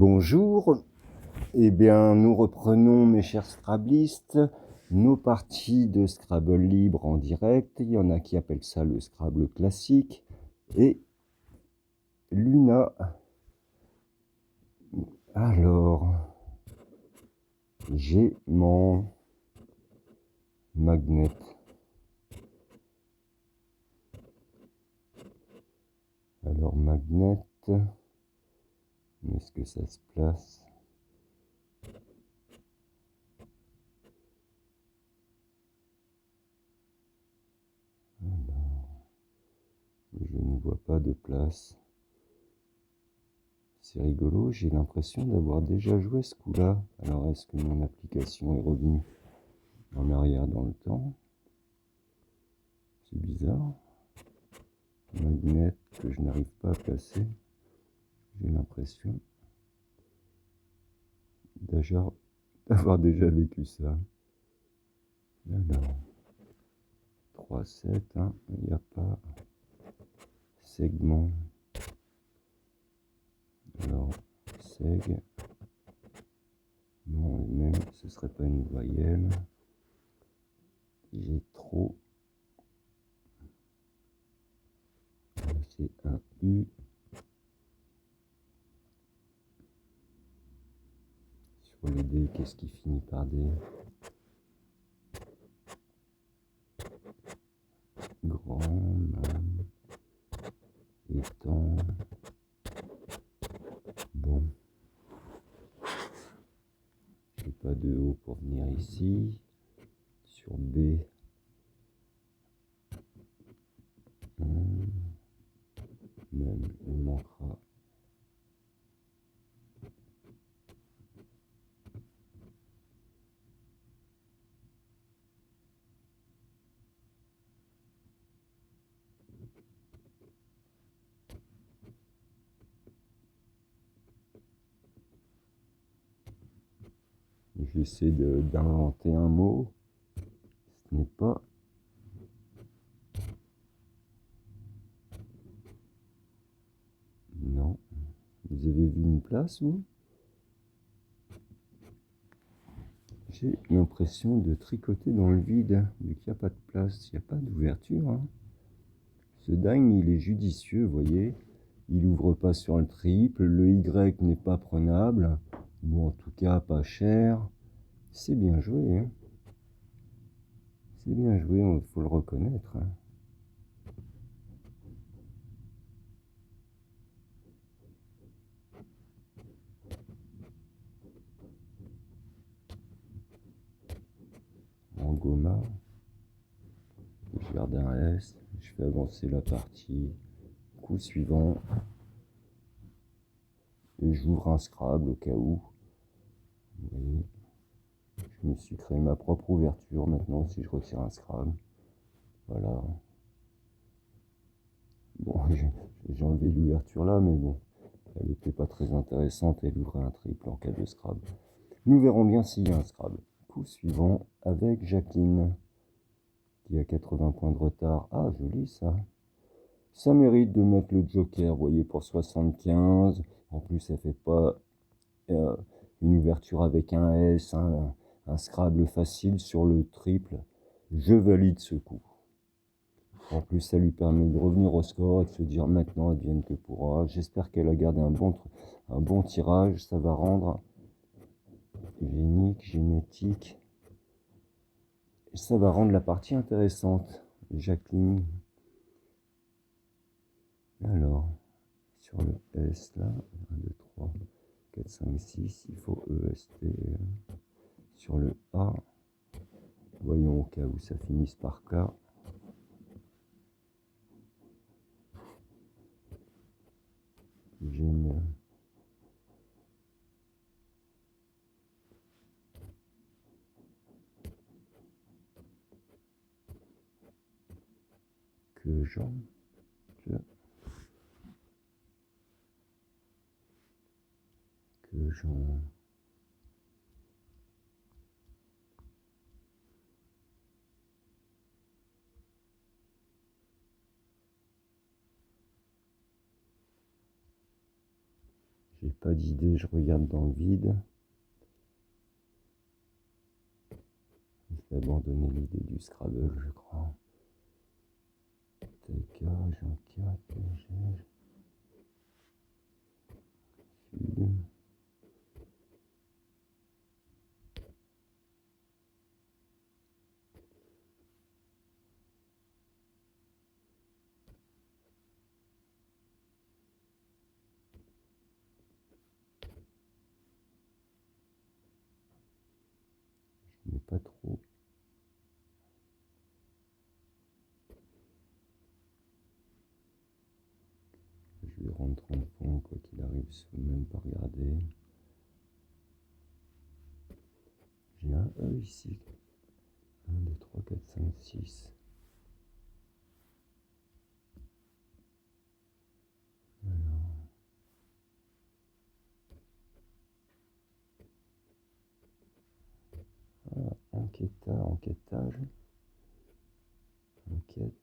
Bonjour, eh bien nous reprenons mes chers Scrablistes, nos parties de Scrabble libre en direct. Il y en a qui appellent ça le Scrabble classique. Et Luna, alors, j'ai mon magnet. Alors magnet, est-ce que ça se place? Je ne vois pas de place. C'est rigolo, j'ai l'impression d'avoir déjà joué ce coup-là. Alors est-ce que mon application est revenue en arrière dans le temps? C'est bizarre. Magnet que je n'arrive pas à placer. J'ai l'impression d'avoir déjà vécu ça. Alors, 3, 7, hein, il n'y a pas segment. Alors, seg, non, même ce serait pas une voyelle. J'ai trop. C'est un U. Sur le D, qu'est-ce qui finit par D? Grand, man, étang. Bon. J'ai pas de O pour venir ici. Sur B. Même, il manquera. J'essaie d'inventer un mot. Ce n'est pas. Non. Vous avez vu une place, vous? J'ai l'impression de tricoter dans le vide, vu qu'il n'y a pas de place, il n'y a pas d'ouverture. Hein. Ce dingue, il est judicieux, vous voyez. Il n'ouvre pas sur le triple, le Y n'est pas prenable, ou en tout cas pas cher. C'est bien joué, hein. C'est bien joué, il faut le reconnaître. Hein. En Goma, je garde un S, je fais avancer la partie. Coup suivant, et j'ouvre un Scrabble au cas où. Vous voyez, je me suis créé ma propre ouverture maintenant si je retire un Scrabble. Voilà. Bon, j'ai enlevé l'ouverture là, mais bon, elle n'était pas très intéressante, elle ouvrait un triple en cas de Scrabble. Nous verrons bien s'il y a un Scrabble. Coup suivant avec Jacqueline, qui a 80 points de retard. Ah, joli ça. Ça mérite de mettre le joker, vous voyez, pour 75. En plus, ça fait pas une ouverture avec un S, hein, un Scrabble facile sur le triple. Je valide ce coup. En plus, ça lui permet de revenir au score et de se dire maintenant, advienne que pourra. J'espère qu'elle a gardé un bon tirage. Ça va rendre génétique. Et ça va rendre la partie intéressante. Jacqueline. Alors, sur le S là, 1, 2, 3, 4, 5, 6, il faut EST. Sur le A, voyons au cas où ça finisse par K. Génial. Que Jean. Que Jean. J'ai J'ai pas d'idée, je regarde dans le vide. J'ai abandonné l'idée du Scrabble, je crois. TK, Jean 4, Sud. Je n'ai pas trop. Je vais rendre 30 points, quoi qu'il arrive, sans même pas regarder. J'ai un E ici. 1, 2, 3, 4, 5, 6. Alors, enquêtage. Enquête.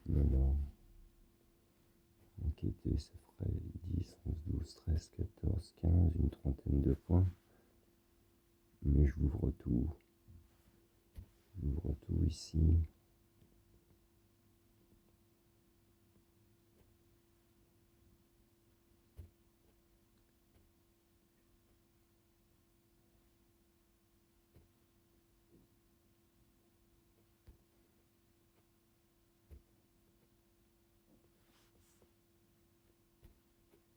Alors, enquêter, ça ferait 10, 11, 12, 13, 14, 15, une trentaine de points. Mais j'ouvre tout. J'ouvre tout ici.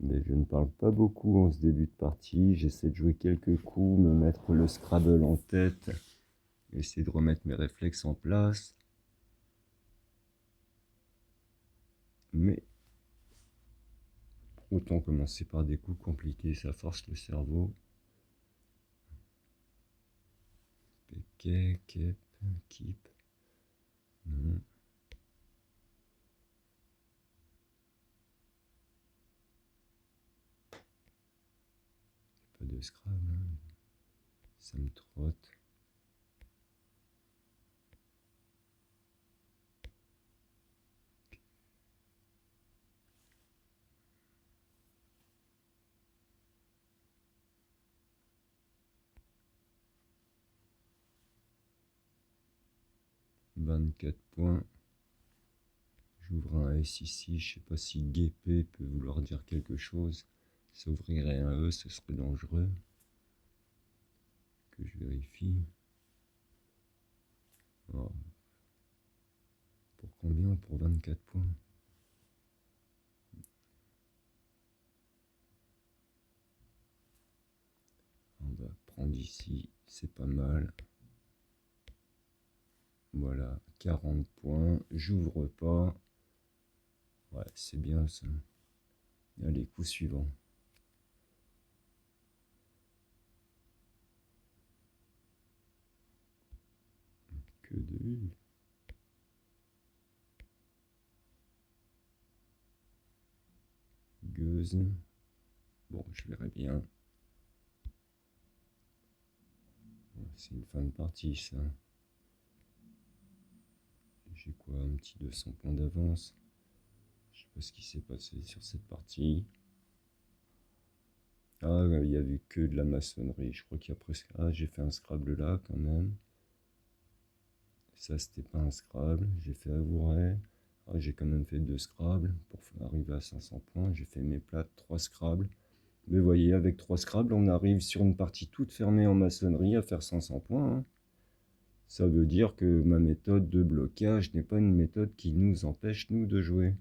Mais je ne parle pas beaucoup en ce début de partie. J'essaie de jouer quelques coups, me mettre le Scrabble en tête, essayer de remettre mes réflexes en place. Mais autant commencer par des coups compliqués, ça force le cerveau. Péquet, kep, keep. Non. Pas de Scrabble. Hein. Ça me trotte. « 24 points. J'ouvre un S ici. Je sais pas si guépé peut vouloir dire quelque chose. Ça ouvrirait un E, ce serait dangereux. Que je vérifie. Oh. Pour combien? Pour 24 points. On va prendre ici, c'est pas mal. Voilà, 40 points. J'ouvre pas. Ouais, c'est bien ça. Allez, coup suivant. Que de... Gueuse. Bon, je verrai bien. C'est une fin de partie, ça. J'ai quoi, un petit 200 points d'avance. Je sais pas ce qui s'est passé sur cette partie. Ah, il y avait que de la maçonnerie. Je crois qu'il y a presque... Ah, j'ai fait un Scrabble là, quand même. Ça, c'était pas un Scrabble. J'ai fait Avouret. Ah, j'ai quand même fait 2 Scrabble pour arriver à 500 points. J'ai fait mes plates, 3 Scrabble. Mais vous voyez, avec 3 Scrabble, on arrive sur une partie toute fermée en maçonnerie à faire 500 points. Hein. Ça veut dire que ma méthode de blocage n'est pas une méthode qui nous empêche, nous, de jouer.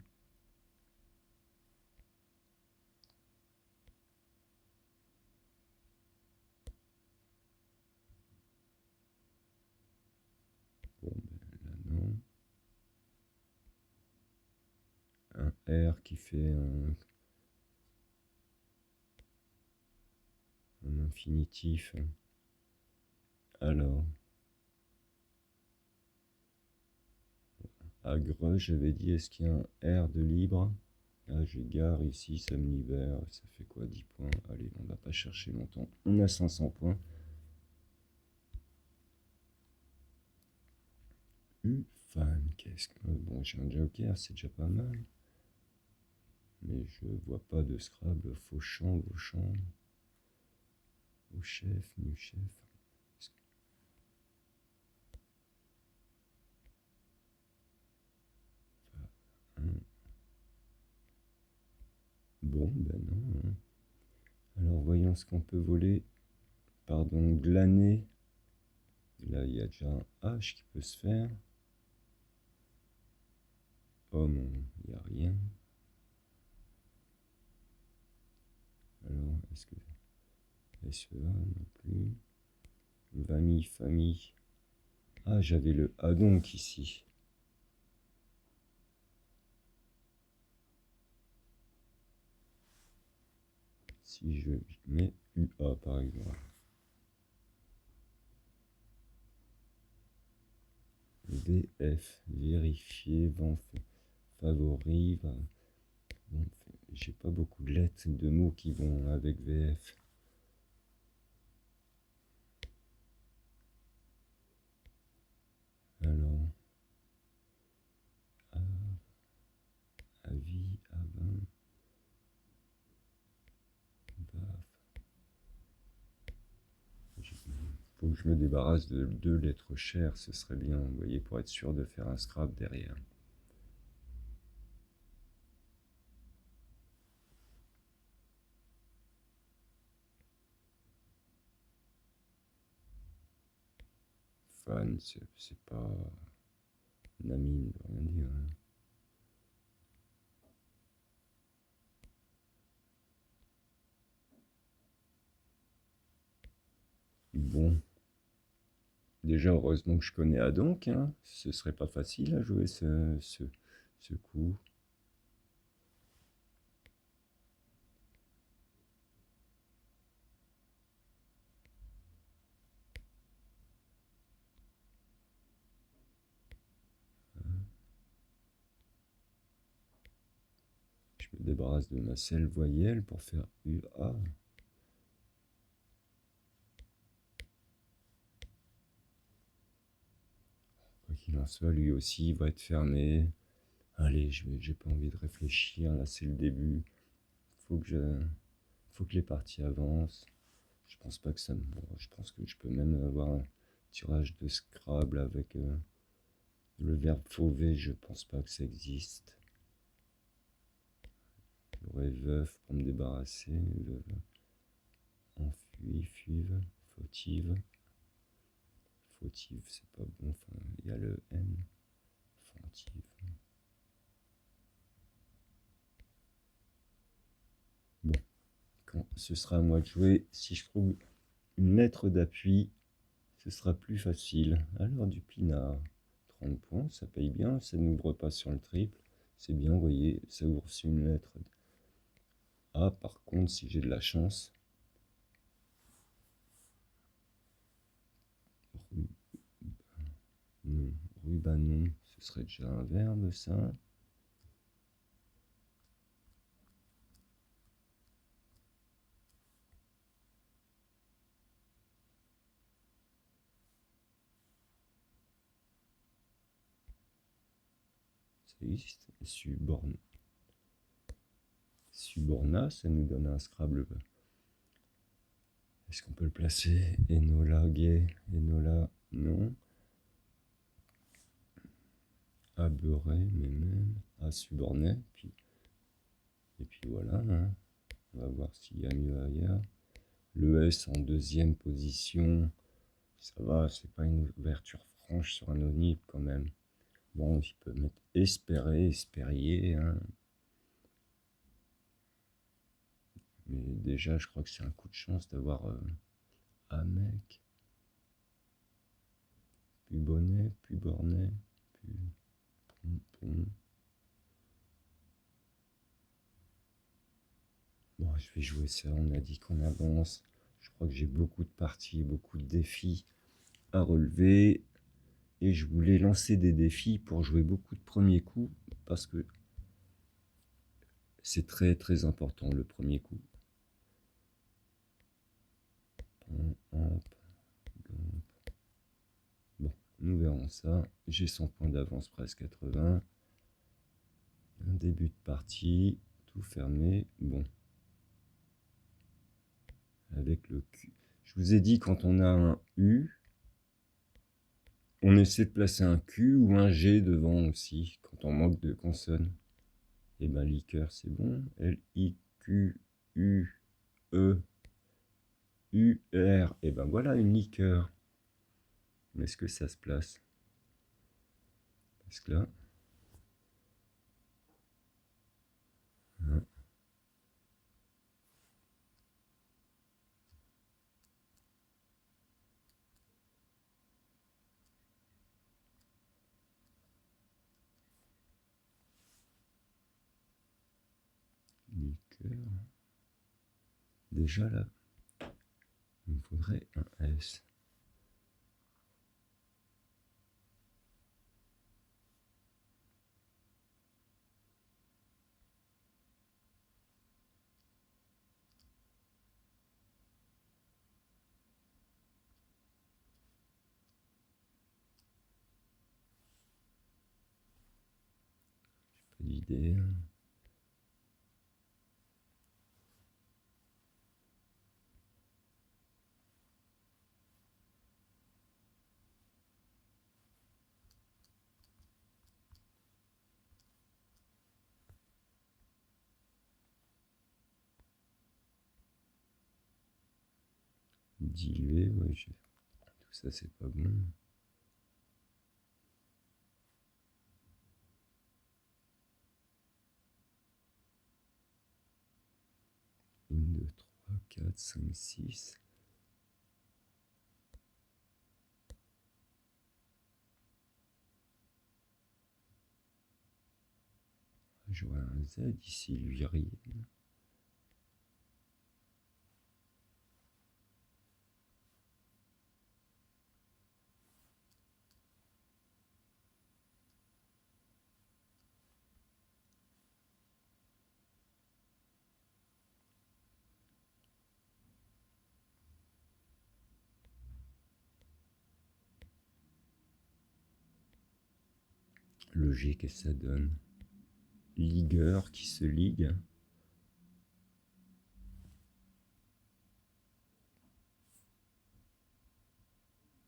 Bon, ben là, non. Un R qui fait un infinitif. Alors, agre, j'avais dit, est-ce qu'il y a un R de libre? Ah, j'ai gare ici, ça me libère. Ça fait quoi, 10 points? Allez, on va pas chercher longtemps. On a 500 points. Fan, qu'est-ce que... Bon, j'ai un joker, c'est déjà pas mal. Mais je vois pas de Scrabble. Fauchamp, Vauchamp. Au chef, nu chef. Bon, ben non. Hein. Alors, voyons ce qu'on peut voler. Pardon, glaner. Là, il y a déjà un H qui peut se faire. Oh non, il n'y a rien. Alors, est-ce que... SEA non plus. Famille, famille. Ah, j'avais le A donc ici. Si je mets UA par exemple. VF, vérifier, favori. Bon, j'ai pas beaucoup de lettres, de mots qui vont avec VF. Alors, avis, avant, baf. Faut que je me débarrasse de deux lettres chères, ce serait bien, vous voyez, pour être sûr de faire un scrap derrière. Fan, c'est pas... Nami ne veut rien dire. Hein. Bon. Déjà, heureusement que je connais Adonc, hein. Ce serait pas facile à jouer ce coup. Je me débarrasse de ma selle voyelle pour faire UA. Quoi qu'il en soit, lui aussi il va être fermé. Allez, j'ai pas envie de réfléchir, là c'est le début. Faut que les parties avancent. Je pense pas que ça me... Je pense que je peux même avoir un tirage de Scrabble avec le verbe fauver, je pense pas que ça existe. J'aurais veuf pour me débarrasser. Enfui, fuive, fautive. Fautive, c'est pas bon. Enfin, il y a le N. Fautive. Bon, quand ce sera à moi de jouer, si je trouve une lettre d'appui, ce sera plus facile. Alors du pinard, 30 points, ça paye bien, ça n'ouvre pas sur le triple. C'est bien, vous voyez, ça ouvre sur une lettre. Ah, par contre, si j'ai de la chance, non, rubanon, ce serait déjà un verbe, ça. Ça existe. Suborna, ça nous donne un Scrabble. Est-ce qu'on peut le placer? Enola, gay, Enola, non. Abeuré, mais même. À Subornay, et puis voilà. Hein. On va voir s'il y a mieux ailleurs. Le S en deuxième position, ça va, c'est pas une ouverture franche sur un onip quand même. Bon, il peut mettre espérer, espérier. Hein. Mais déjà, je crois que c'est un coup de chance d'avoir un mec. Puis bonnet, puis bornet, puis pompon. Bon, je vais jouer ça, on a dit qu'on avance. Je crois que j'ai beaucoup de parties, beaucoup de défis à relever. Et je voulais lancer des défis pour jouer beaucoup de premiers coups, parce que c'est très très important le premier coup. Bon, nous verrons ça. J'ai 100 points d'avance, presque 80. Un début de partie, tout fermé. Bon. Avec le Q. Je vous ai dit, quand on a un U, on essaie de placer un Q ou un G devant aussi, quand on manque de consonnes. Et ben liqueur, c'est bon. L-I-Q-U-E-U-R. Et ben voilà une liqueur. Mais est-ce que ça se place? Parce que là... Hein. Liqueur. Déjà là, il me faudrait un S. Pas d'idée. Dilué, ouais, tout ça c'est pas bon. Une, deux, trois, quatre, cinq, six. J'aurais un Z ici, lui rien. Le G, qu'est-ce que ça donne? Ligueur qui se ligue.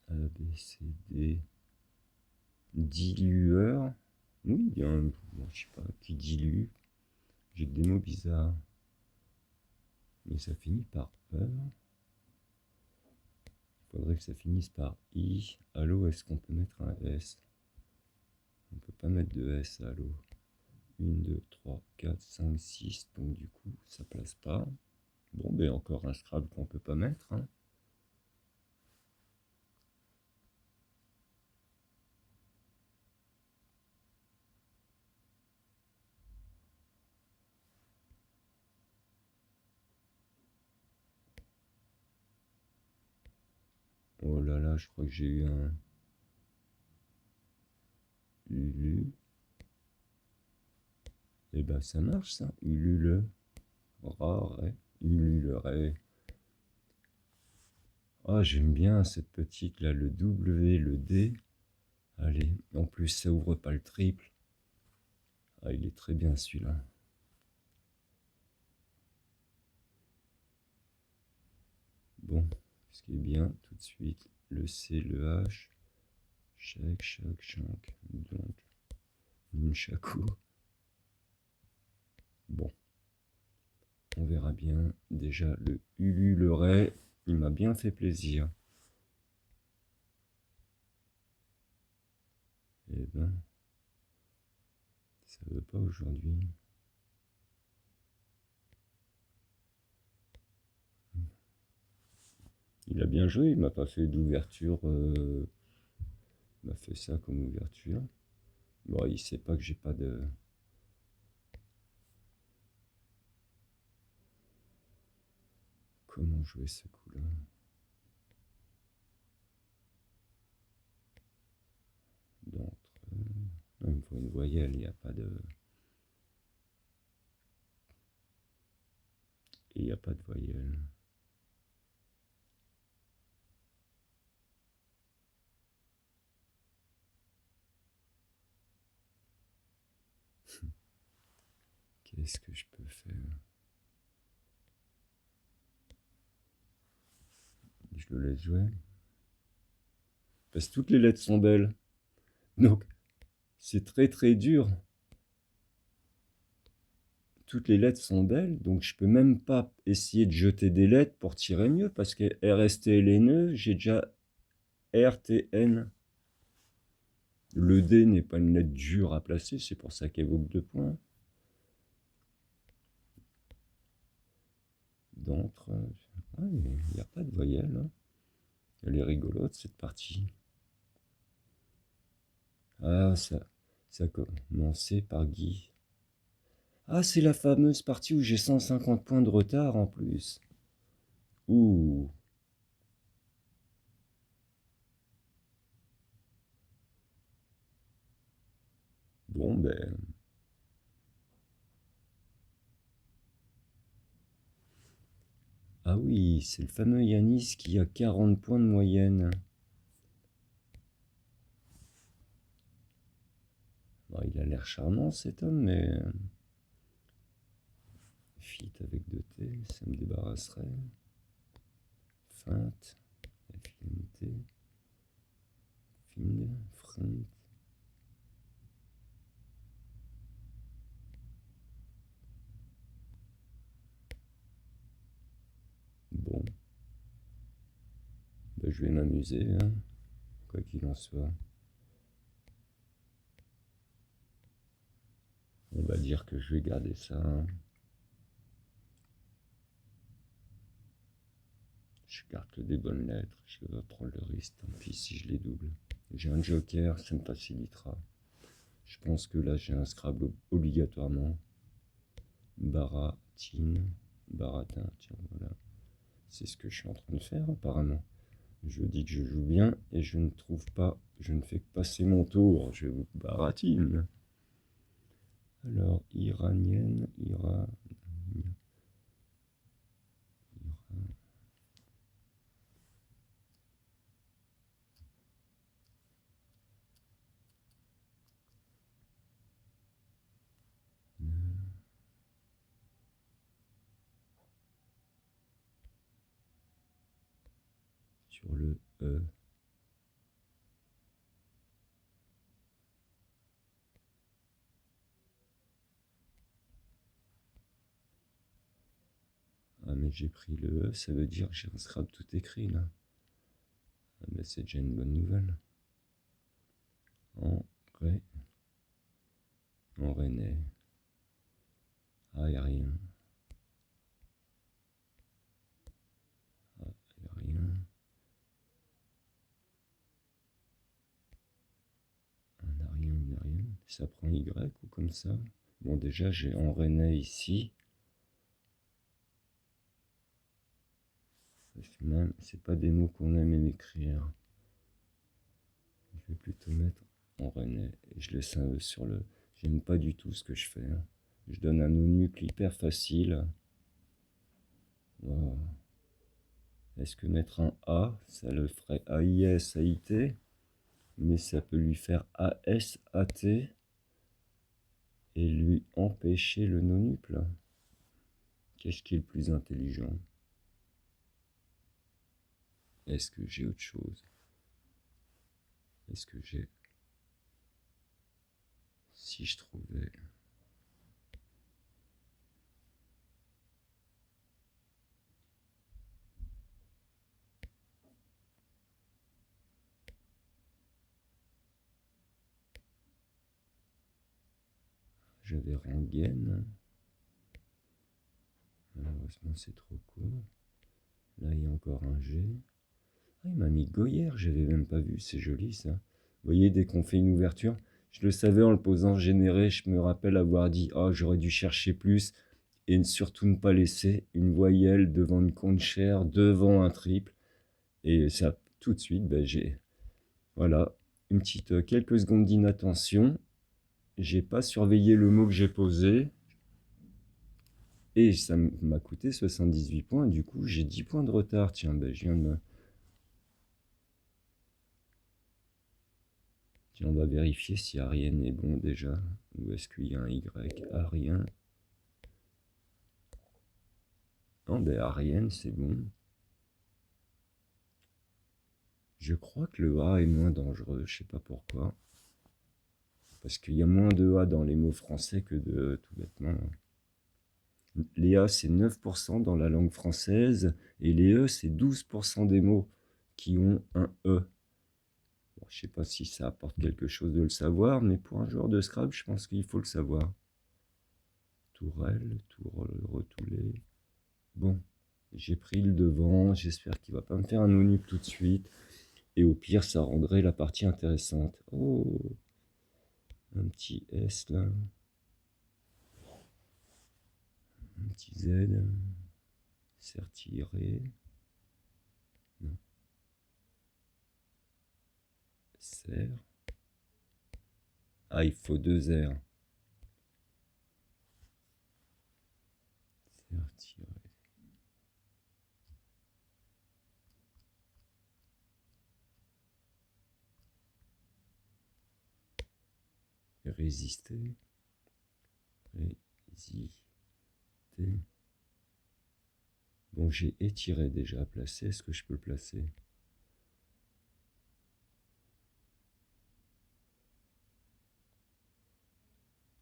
A, B, C, D. Dilueur. Oui, il y a un... Bon, je sais pas, qui dilue. J'ai que des mots bizarres. Mais ça finit par E. Il faudrait que ça finisse par I. Allô, est-ce qu'on peut mettre un S? On peut pas mettre de S à l'eau. 1, 2, 3, 4, 5, 6. Donc du coup, ça place pas. Bon, ben encore un Scrabble qu'on peut pas mettre. Hein. Oh là là, je crois que j'ai eu un Ulu. Et ben ça marche ça. Ulule. Rare. Ululerait. Ah, j'aime bien cette petite là, le W, le D. Allez, en plus ça ouvre pas le triple. Ah, il est très bien celui-là. Bon, ce qui est bien tout de suite, le C, le H. Chèque, choc, chank. Donc, nunchaku. Bon, on verra bien. Déjà, le ululerait, il m'a bien fait plaisir. Eh ben, ça veut pas aujourd'hui. Il a bien joué, il m'a pas fait d'ouverture. Il m'a fait ça comme ouverture. Bon, il sait pas que j'ai pas de... Comment jouer ce coup-là? D'entre... Non, il me faut une voyelle, il n'y a pas de... Il n'y a pas de voyelle. « Qu'est-ce que je peux faire? Je le laisse jouer. Parce que toutes les lettres sont belles. Donc, c'est très très dur. Toutes les lettres sont belles, donc je peux même pas essayer de jeter des lettres pour tirer mieux, parce que RSTLNE, j'ai déjà RTN. Le D n'est pas une lettre dure à placer, c'est pour ça qu'elle vaut 2 points. D'entre, il n'y a pas de voyelle. Hein. Elle est rigolote cette partie. Ah, ça a commencé par Guy. Ah, c'est la fameuse partie où j'ai 150 points de retard en plus. Ouh. Bon, ben... Ah oui, c'est le fameux Yanis qui a 40 points de moyenne. Bon, il a l'air charmant cet homme, mais... Fit avec 2T, ça me débarrasserait. Feinte, FNT, Fing, Front. Bon. Ben, je vais m'amuser, hein, quoi qu'il en soit. On va dire que je vais garder ça. Hein. Je garde que des bonnes lettres. Je vais prendre le risque. Tant pis si je les double. J'ai un joker, ça me facilitera. Je pense que là, j'ai un Scrabble obligatoirement. Baratine. Baratin, tiens, voilà. C'est ce que je suis en train de faire, apparemment. Je dis que je joue bien et je ne trouve pas, je ne fais que passer mon tour. Je vous baratine. Alors, iranienne, sur le E. Ah, mais j'ai pris le E, ça veut dire que j'ai un Scrabble tout écrit là. Ah, ben c'est déjà une bonne nouvelle. En Ré. En Rennais. Ah, y a rien. Ah, y a rien. Un a rien, il a rien. Ça prend Y ou comme ça. Bon, déjà, j'ai en Rennais ici. Même, c'est pas des mots qu'on aime écrire. Je vais plutôt mettre en Rennais. Et je laisse un E sur le... J'aime pas du tout ce que je fais. Hein. Je donne un nucle hyper facile. Wow. Est-ce que mettre un A, ça le ferait AIS, AIT, mais ça peut lui faire AS, AT et lui empêcher le non-nuple. Qu'est-ce qui est le plus intelligent? Est-ce que j'ai autre chose? Est-ce que j'ai... Si je trouvais... J'avais rengaine. Malheureusement, c'est trop court. Là, il y a encore un G. Ah, il m'a mis Goyer, j'avais même pas vu, c'est joli ça. Vous voyez, dès qu'on fait une ouverture, je le savais en le posant généré, je me rappelle avoir dit « Ah, j'aurais dû chercher plus » et surtout ne pas laisser une voyelle devant une compte chère, devant un triple. Et ça, tout de suite, ben, j'ai... Voilà, une petite quelques secondes d'inattention. J'ai pas surveillé le mot que j'ai posé. Et ça m'a coûté 78 points. Du coup, j'ai 10 points de retard. Tiens, ben, je Puis on va vérifier si Ariane est bon déjà. Ou est-ce qu'il y a un Y? Ariane. Non, ben Ariane, c'est bon. Je crois que le A est moins dangereux, je sais pas pourquoi. Parce qu'il y a moins de A dans les mots français que de E, tout bêtement. Les A, c'est 9% dans la langue française, et les E, c'est 12% des mots qui ont un E. Bon, je sais pas si ça apporte quelque chose de le savoir, mais pour un joueur de Scrabble, je pense qu'il faut le savoir. Tourelle, retoulé. Bon, j'ai pris le devant, j'espère qu'il va pas me faire un no-nup tout de suite. Et au pire, ça rendrait la partie intéressante. Oh, un petit S là. Un petit Z. Serre-tiré. Non. Serre. Ah, il faut 2 R. Serre-tiré. Résister. Résister. Bon, j'ai étiré déjà à placer. Est-ce que je peux le placer?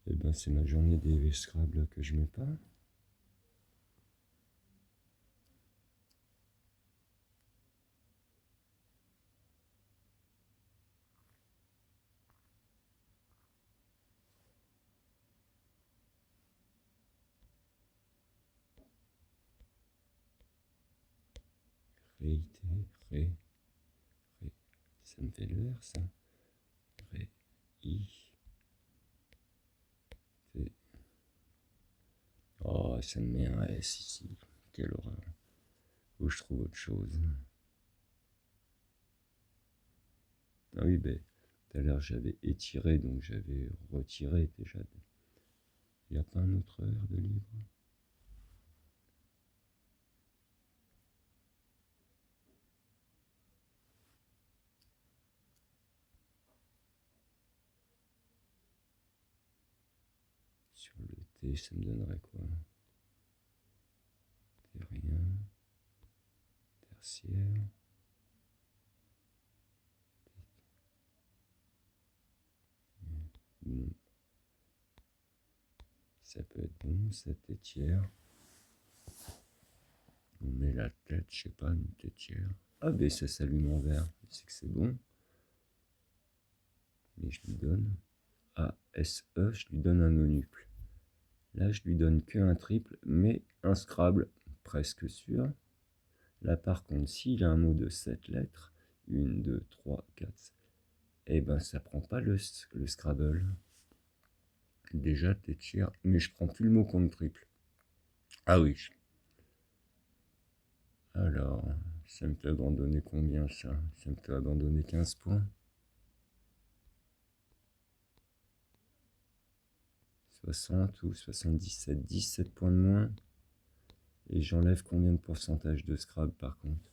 Eh ben, c'est ma journée des Scrabble que je mets pas. Réité, ré. Ça me fait le R, ça. Ré, I, T. Oh, ça me met un S ici. Quelle horreur. Où je trouve autre chose. Ah oui, ben, tout à l'heure j'avais étiré, donc j'avais retiré déjà. Il n'y a pas un autre R de livre? Sur le T, ça me donnerait quoi? Terrien, tertiaire. Bon. Ça peut être bon, ça tétière. On met la tête, je sais pas, une tétière. Ah ben ça s'allume en vert, c'est que c'est bon. Mais je lui donne A-S-E, je lui donne un nonuple. Là je lui donne que un triple, mais un Scrabble, presque sûr. Là par contre, s'il a un mot de 7 lettres, 1, 2, 3, 4, eh ben ça prend pas le Scrabble. Déjà tétière, mais je prends plus le mot contre triple. Ah oui. Alors, ça me fait abandonner combien ça? Ça me fait abandonner 15 points. 60 ou 77, 17 points de moins. Et j'enlève combien de pourcentage de Scrabble par contre?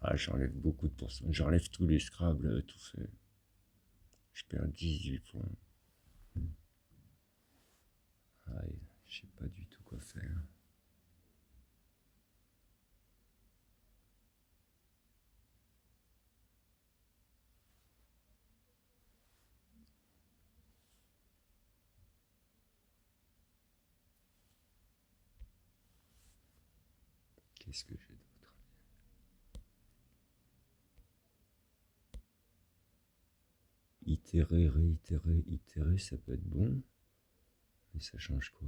Ah, j'enlève beaucoup de pourcentage. J'enlève tous les Scrabble, tout fait. Je perds 18 points. Ah, je sais pas du tout quoi faire. Qu'est-ce que j'ai d'autre? Itérer, réitérer, itérer, ça peut être bon. Mais ça change quoi?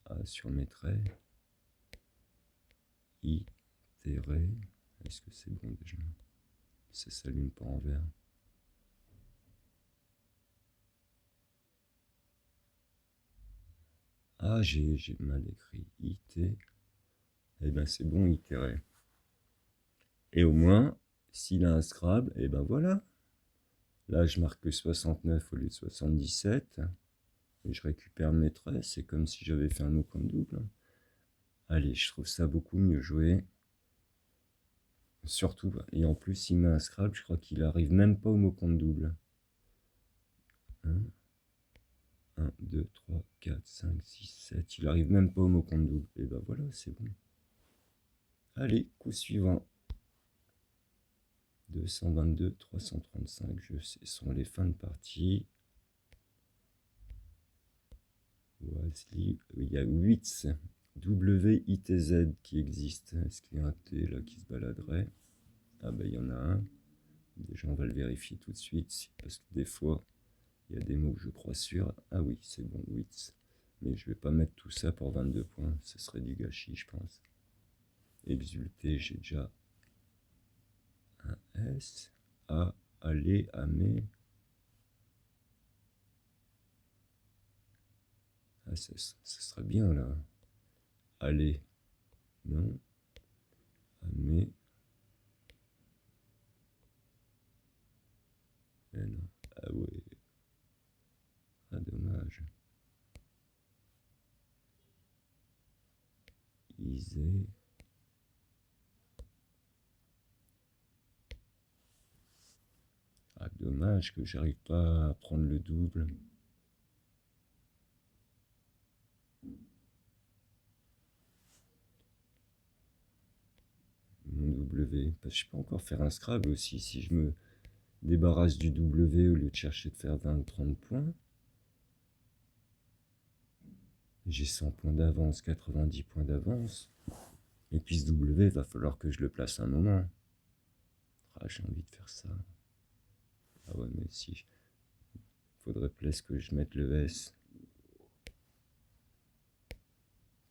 Ah, sur mes traits. Itérer. Est-ce que c'est bon déjà? Ça s'allume pas en vert. Ah, j'ai mal écrit. IT. Eh ben c'est bon, itérer. Et au moins, s'il a un Scrabble, et ben voilà. Là, je marque 69 au lieu de 77. Et je récupère mes traits. C'est comme si j'avais fait un mot comme double. Allez, je trouve ça beaucoup mieux joué. Surtout, et en plus, il met un Scrabble, je crois qu'il arrive même pas au mot compte double. 1, 2, 3, 4, 5, 6, 7. Il arrive même pas au mot compte double. Et ben voilà, c'est bon. Allez, coup suivant. 222, 335, ce sont les fins de partie. Wesley, il y a 8 WITZ qui existe. Est-ce qu'il y a un T là qui se baladerait? Ah ben il y en a un. Déjà on va le vérifier tout de suite, parce que des fois il y a des mots que je crois sûrs. Ah oui, c'est bon, 8. Mais je vais pas mettre tout ça pour 22 points, ce serait du gâchis je pense. Exulter, j'ai déjà un S. A, aller, aimer. Ah, ça serait bien là. Aller, non. Aimer. Eh non. Ah ouais. Ah dommage. Isée. Ah dommage que j'arrive pas à prendre le double. Mon W. Parce que je peux encore faire un Scrabble aussi si je me débarrasse du W au lieu de chercher de faire 20-30 points. J'ai 100 points d'avance, 90 points d'avance. Et puis ce W, va falloir que je le place un moment. Ah, j'ai envie de faire ça. Ah ouais, mais si. Faudrait presque que je mette le S.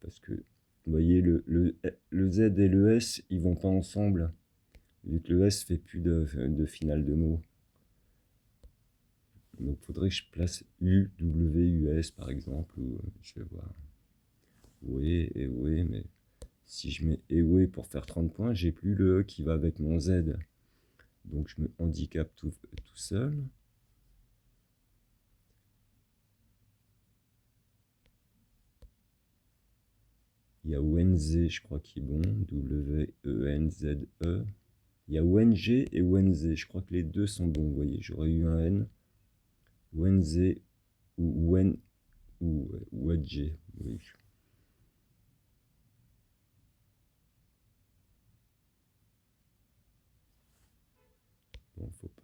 Parce que, vous voyez, le Z et le S, ils vont pas ensemble. Vu que le S fait plus de finale de mots. Donc, il faudrait que je place U, W, US par exemple. Ou, je vais voir. Oui, et oui, mais si je mets et oui pour faire 30 points, j'ai plus le E qui va avec mon Z. Donc, je me handicape tout seul. Il y a ONZ, je crois, qui est bon. W-E-N-Z-E. Il y a ONG et ONZ. Je crois que les deux sont bons. Vous voyez, j'aurais eu un N. ONZ ou ON ou ONG. Oui. Bon, faut pas.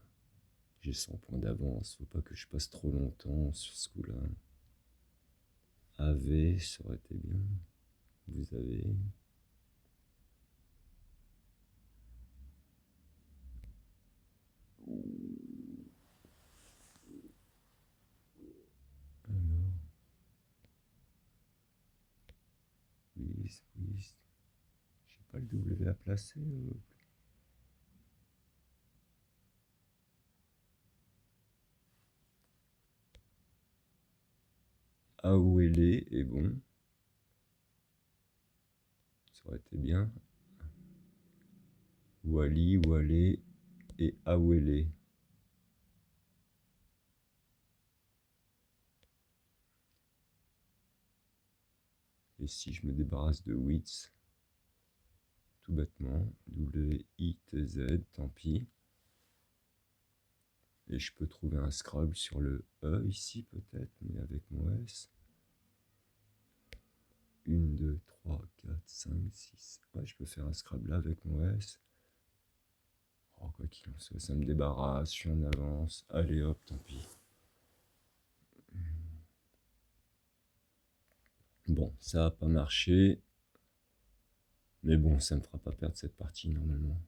J'ai 100 points d'avance. Faut pas que je passe trop longtemps sur ce coup-là. AV, ça aurait été bien. Vous avez. Alors. Oui, oui. J'ai pas le W à placer. Awele est bon. Ça aurait été bien. Wally, Wale et Awele. Et si je me débarrasse de Wits, tout bêtement, W-I-T-Z, tant pis. Et je peux trouver un Scrabble sur le E ici peut-être, mais avec mon S. 1, 2, 3, 4, 5, 6. Ouais, je peux faire un Scrabble là avec mon S. Oh, quoi qu'il en soit, ça me débarrasse, je suis en avance. Allez hop, tant pis. Bon, ça n'a pas marché. Mais bon, ça ne me fera pas perdre cette partie normalement.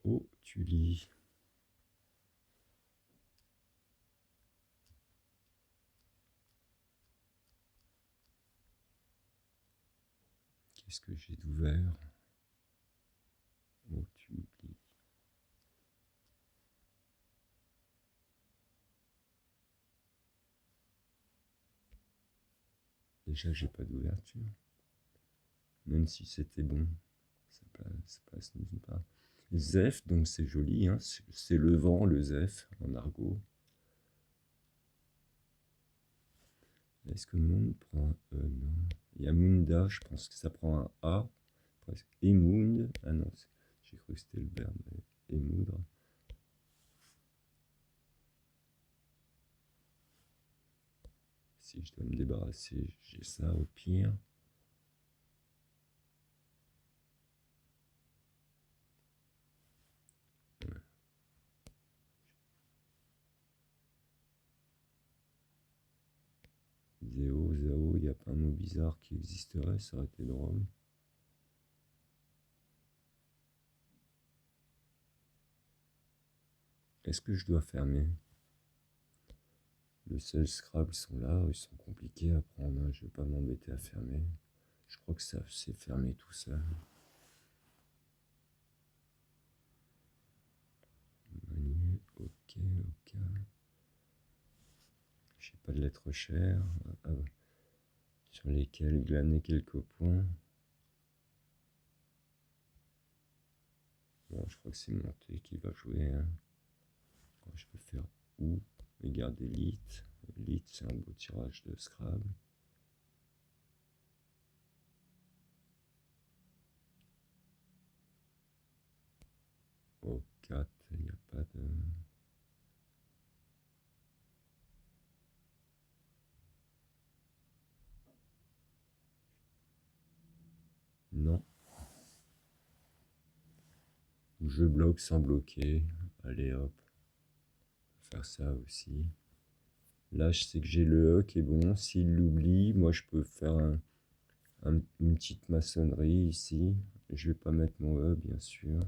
Oh, tu lis. Qu'est-ce que j'ai d'ouvert? Oh, tu lis. Déjà, j'ai pas d'ouverture. Même si c'était bon, ça passe nulle part. Zef, donc c'est joli, hein, c'est le vent, le Zef en argot. Est-ce que Monde prend un E? Non. Il y a Munda, je pense que ça prend un A. Presque. Emound. Ah non, j'ai cru que c'était le verbe. Émoudre. Si je dois me débarrasser, j'ai ça au pire. Zéo, Zao, il n'y a pas un mot bizarre qui existerait, ça aurait été drôle. Est-ce que je dois fermer? Le seul Scrabble sont là, ils sont compliqués à prendre, je ne vais pas m'embêter à fermer. Je crois que ça s'est fermé tout seul. Manier, ok, ok. J'ai pas de lettres chères, sur lesquelles glaner quelques points. Bon, je crois que c'est Monté qui va jouer. Hein. Je peux faire ou et garder Elite. Elite, c'est un beau tirage de Scrabble. Au 4, il n'y a pas de... Non. Je bloque sans bloquer. Allez hop. Faire ça aussi. Là, je sais que j'ai le E qui est bon. S'il l'oublie, moi je peux faire une petite maçonnerie ici. Je vais pas mettre mon E, bien sûr.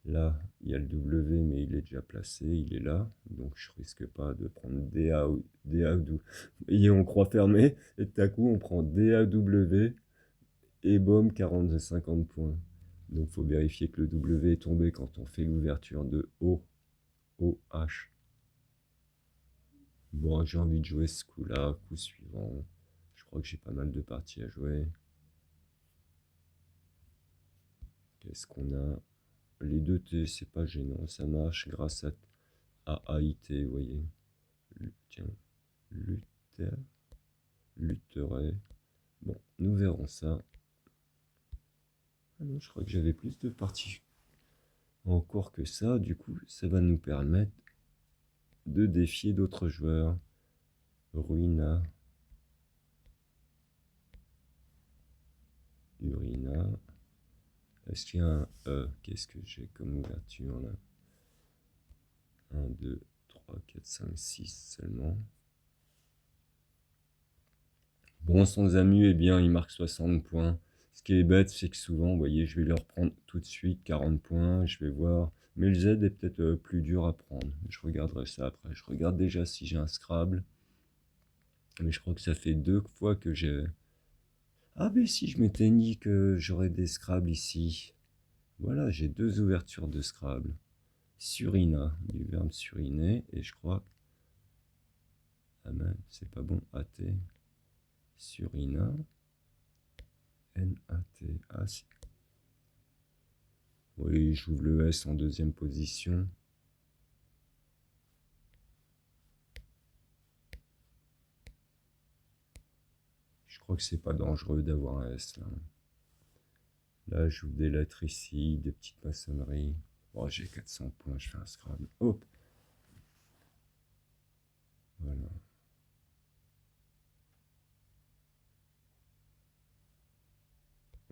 Là, il y a le W, mais il est déjà placé, il est là. Donc, je risque pas de prendre DA ou et on croit fermé, et tout à coup, on prend DAW, et boum, 40 50 points. Donc, il faut vérifier que le W est tombé quand on fait l'ouverture de O, OH. Bon, j'ai envie de jouer ce coup-là, coup suivant. Je crois que j'ai pas mal de parties à jouer. Qu'est-ce qu'on a? Les deux T, c'est pas gênant, ça marche grâce à AIT, vous voyez. Tiens, Luther, Lutheray. Bon, nous verrons ça. Ah non, je crois que j'avais plus de parties en cours que ça. Du coup, ça va nous permettre de défier d'autres joueurs. Ruina. Urina. Est-ce qu'il y a un E? Qu'est-ce que j'ai comme ouverture là? 1, 2, 3, 4, 5, 6 seulement. Bon, sans amu, eh bien, il marque 60 points. Ce qui est bête, c'est que souvent, vous voyez, je vais leur prendre tout de suite 40 points. Je vais voir. Mais le Z est peut-être plus dur à prendre. Je regarderai ça après. Je regarde déjà si j'ai un Scrabble. Mais je crois que ça fait 2 fois que j'ai... Ah, mais si, je m'étais dit que j'aurais des Scrabble ici. Voilà, j'ai 2 ouvertures de Scrabble. Surina, du verbe suriner. Et je crois... Ah ben, c'est pas bon. AT. Surina. NAT. Ah, si. Oui, j'ouvre le S en deuxième position. Je crois que c'est pas dangereux d'avoir un S là. Là, j'ouvre des lettres ici, des petites maçonneries. Oh, j'ai 400 points, je fais un Scrabble. Hop. Voilà.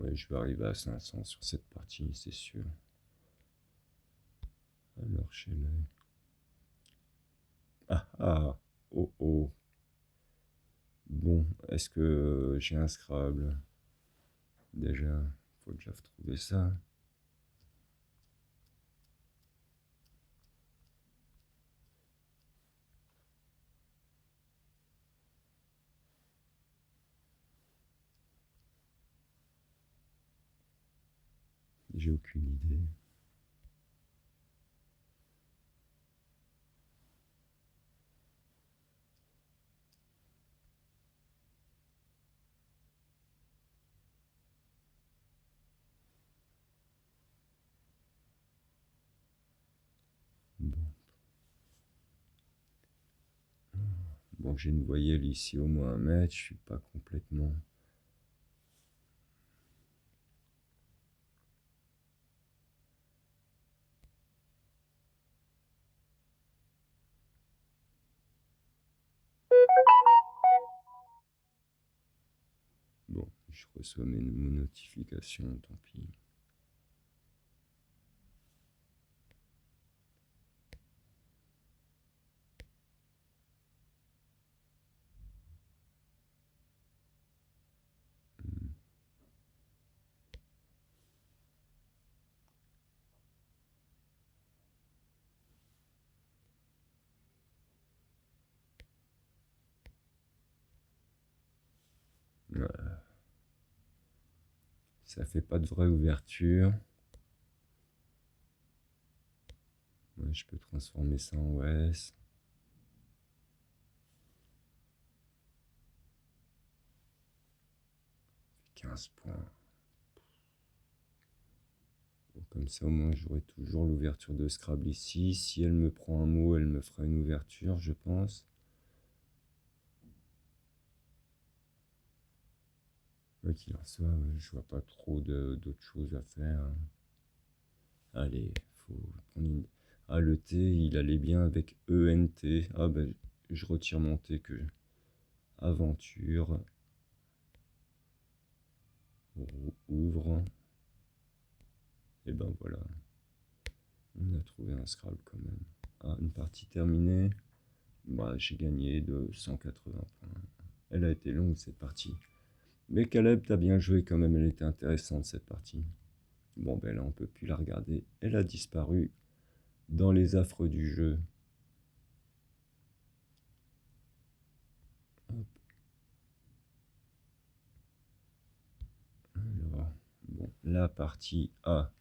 Ouais, je vais arriver à 500 sur cette partie, c'est sûr. Alors, chez les... Ah, ah, oh, oh. Bon, est-ce que j'ai un Scrabble? Déjà, faut déjà trouver ça. J'ai aucune idée. Bon, bon j'ai une voyelle ici au moins 1 mètre, je suis pas complètement... Je reçois mes notifications, tant pis. Voilà. Ça fait pas de vraie ouverture. Ouais, je peux transformer ça en OS. 15 points. Bon, comme ça, au moins, j'aurai toujours l'ouverture de Scrabble ici. Si elle me prend un mot, elle me fera une ouverture, je pense. Quoi qu'il en soit, je vois pas trop d'autres choses à faire. Allez, faut prendre une... Ah, le T, il allait bien avec ENT. Ah, ben, je retire mon T que... Aventure. Ouvre. Et ben voilà. On a trouvé un Scrabble quand même. Ah, une partie terminée. Bah, j'ai gagné de 180 points. Elle a été longue cette partie. Mais Caleb, t'as bien joué quand même, elle était intéressante cette partie. Bon, ben là, on peut plus la regarder. Elle a disparu dans les affres du jeu. Hop. Alors, bon, la partie A.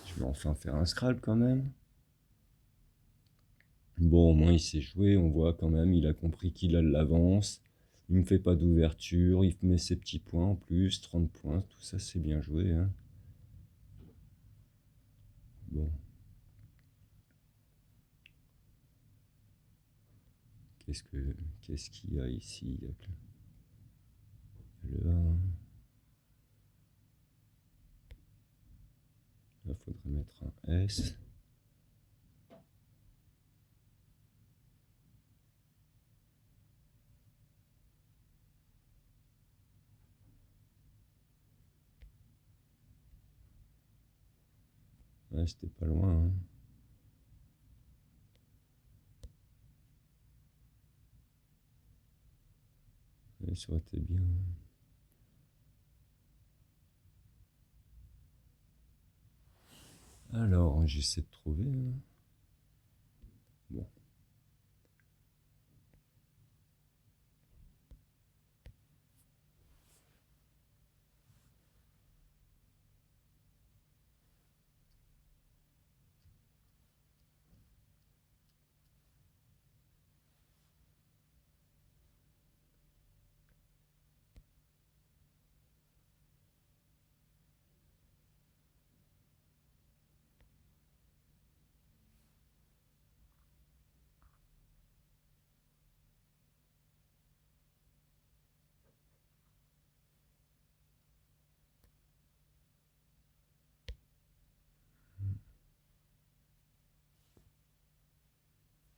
Je vais enfin faire un Scrabble quand même. Bon, au moins il sait jouer, on voit quand même, il a compris qu'il a de l'avance. Il me fait pas d'ouverture, il met ses petits points en plus, 30 points, tout ça c'est bien joué. Hein. Bon. Qu'est-ce qu'il y a ici? Il y a le 1. Là, il faudrait mettre un S. Ouais, c'était pas loin. Hein. Ouais, ça aurait été bien. Alors, j'essaie de trouver. Hein. Bon.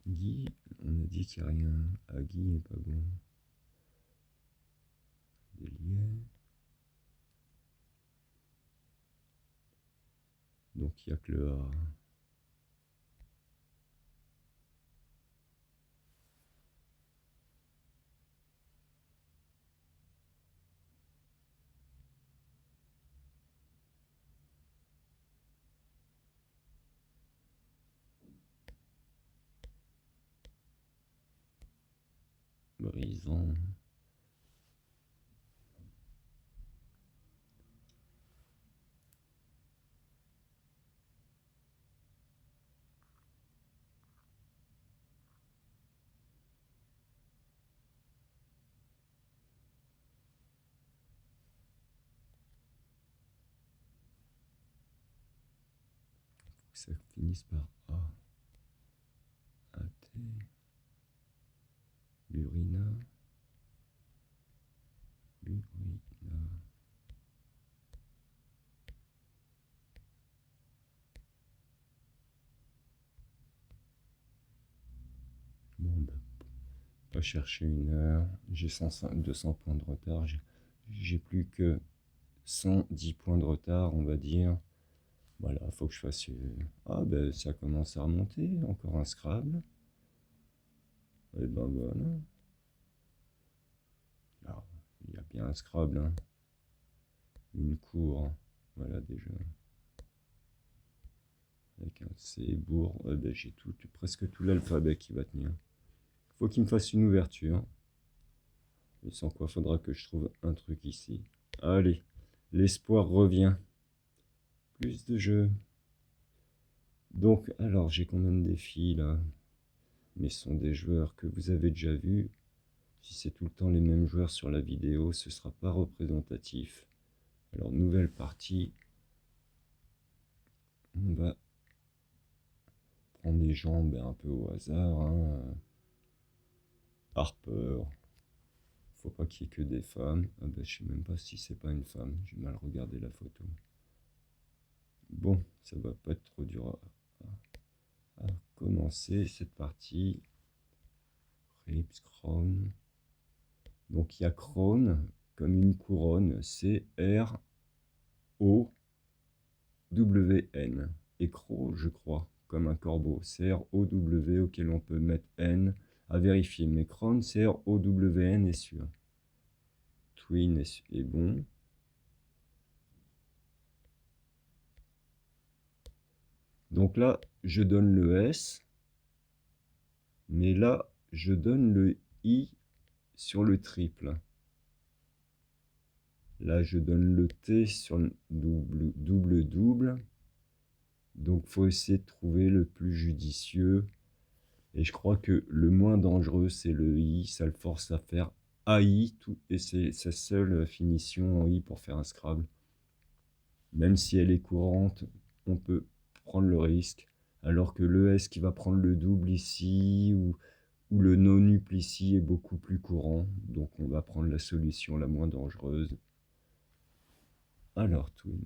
Guy, on a dit qu'il n'y a rien. Ah, Guy n'est pas bon. Des liens. Donc, il n'y a que le A. Brisant. Ça finisse par A. AT. Burina. Burina. Bon, ben, pas chercher une heure. J'ai 200 points de retard. J'ai plus que sans 10 points de retard, on va dire. Voilà, il faut que je fasse... Ah, ben ça commence à remonter, encore un Scrabble. Et ben voilà. Alors, il y a bien un Scrabble, hein. Une cour, voilà déjà. Avec un C, bourg, ben, j'ai presque tout l'alphabet qui va tenir. Faut qu'il me fasse une ouverture. Et sans quoi, faudra que je trouve un truc ici. Allez, l'espoir revient. Plus de jeux. Donc, alors, j'ai combien de défis là? Mais ce sont des joueurs que vous avez déjà vus. Si c'est tout le temps les mêmes joueurs sur la vidéo, ce ne sera pas représentatif. Alors, nouvelle partie. On va prendre des gens un peu au hasard. Hein. Harper. Faut pas qu'il y ait que des femmes. Ah ben, je sais même pas si c'est pas une femme. J'ai mal regardé la photo. Bon, ça va pas être trop dur à commencer cette partie. Rips, Crown. Donc il y a Crown comme une couronne. C-R-O-W-N. Et Crow, je crois, comme un corbeau. C-R-O-W auquel on peut mettre N à vérifier. Mais Crown, C-R-O-W-N est sûr. Twin est bon. Donc là, je donne le S. Mais là, je donne le I sur le triple. Là, je donne le T sur le double. Donc, il faut essayer de trouver le plus judicieux. Et je crois que le moins dangereux, c'est le I. Ça le force à faire AI. Et c'est sa seule finition en I pour faire un Scrabble. Même si elle est courante, on peut prendre le risque. Alors que le S qui va prendre le double ici, ou le non-nuple ici est beaucoup plus courant. Donc on va prendre la solution la moins dangereuse. Alors, Twin.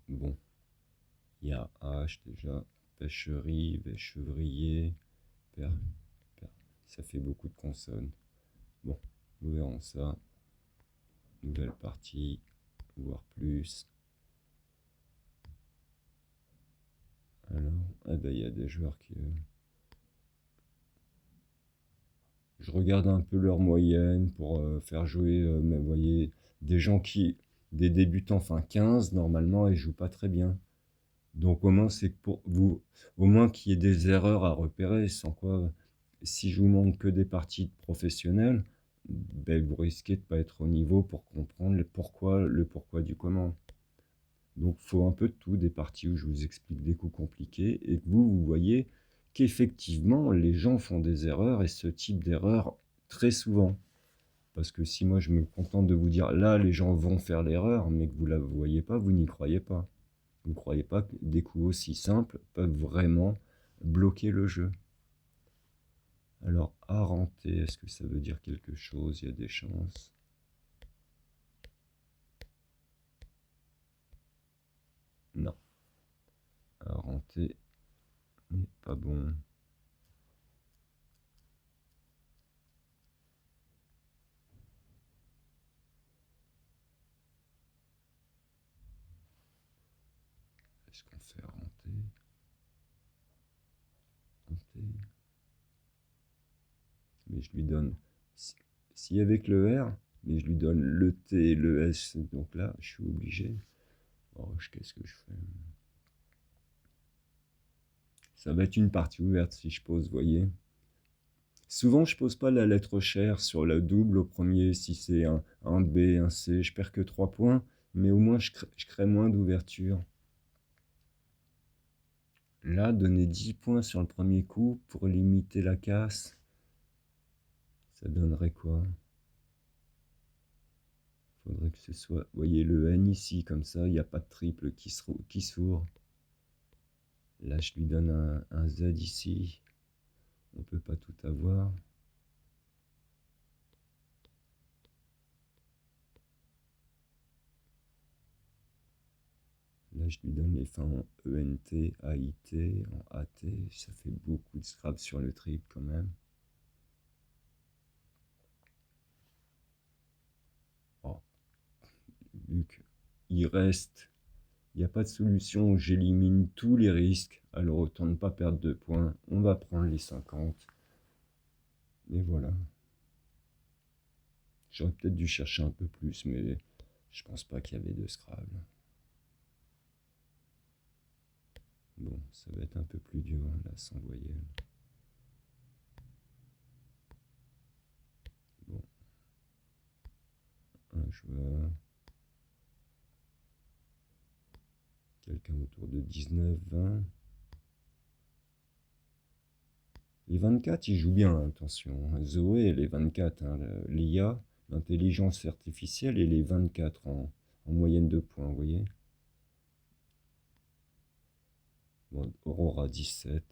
Bon. Il y a H déjà. Pêcherie, chevrier. Ça fait beaucoup de consonnes. Bon, nous verrons ça. Nouvelle partie. Voir plus. Alors, eh ben, il y a des joueurs qui... Je regarde un peu leur moyenne pour faire jouer, mais vous voyez, des gens qui... Des débutants, enfin 15, normalement, ils jouent pas très bien. Donc au moins, c'est pour vous, au moins qu'il y ait des erreurs à repérer, sans quoi, si je vous montre que des parties de professionnels, ben, vous risquez de ne pas être au niveau pour comprendre le pourquoi du comment. Donc il faut un peu de tout, des parties où je vous explique des coups compliqués, et que vous voyez qu'effectivement, les gens font des erreurs, et ce type d'erreur très souvent. Parce que si moi je me contente de vous dire, là, les gens vont faire l'erreur, mais que vous ne la voyez pas, vous n'y croyez pas. Vous ne croyez pas que des coups aussi simples peuvent vraiment bloquer le jeu? Alors, arenter, est-ce que ça veut dire quelque chose? Il y a des chances. Non. Arenter n'est pas bon. Est-ce qu'on fait arenter? Mais je lui donne, si avec le R, mais je lui donne le T et le S, donc là, je suis obligé. Oh, qu'est-ce que je fais? Ça va être une partie ouverte si je pose, vous voyez. Souvent, je pose pas la lettre chère sur la double au premier, si c'est un B, un C, je perds que 3 points, mais au moins je crée moins d'ouverture. Là, donner 10 points sur le premier coup pour limiter la casse, ça donnerait quoi? Faudrait que ce soit, vous voyez le N ici, comme ça, il n'y a pas de triple qui s'ouvre. Là, je lui donne un Z ici. On peut pas tout avoir. Là, je lui donne les fins en ENT, AIT, en AT. Ça fait beaucoup de scraps sur le triple quand même. il reste, il n'y a pas de solution, j'élimine tous les risques, alors autant ne pas perdre de points, on va prendre les 50. Et voilà. J'aurais peut-être dû chercher un peu plus, mais je pense pas qu'il y avait de Scrabble. Bon, ça va être un peu plus dur, là, sans voyelle. Bon. Un joueur. Quelqu'un autour de 19, 20. Les 24, ils jouent bien, attention. Zoé et les 24, hein, l'IA, l'intelligence artificielle, et les 24 en moyenne de points, vous voyez. Bon, Aurora 17.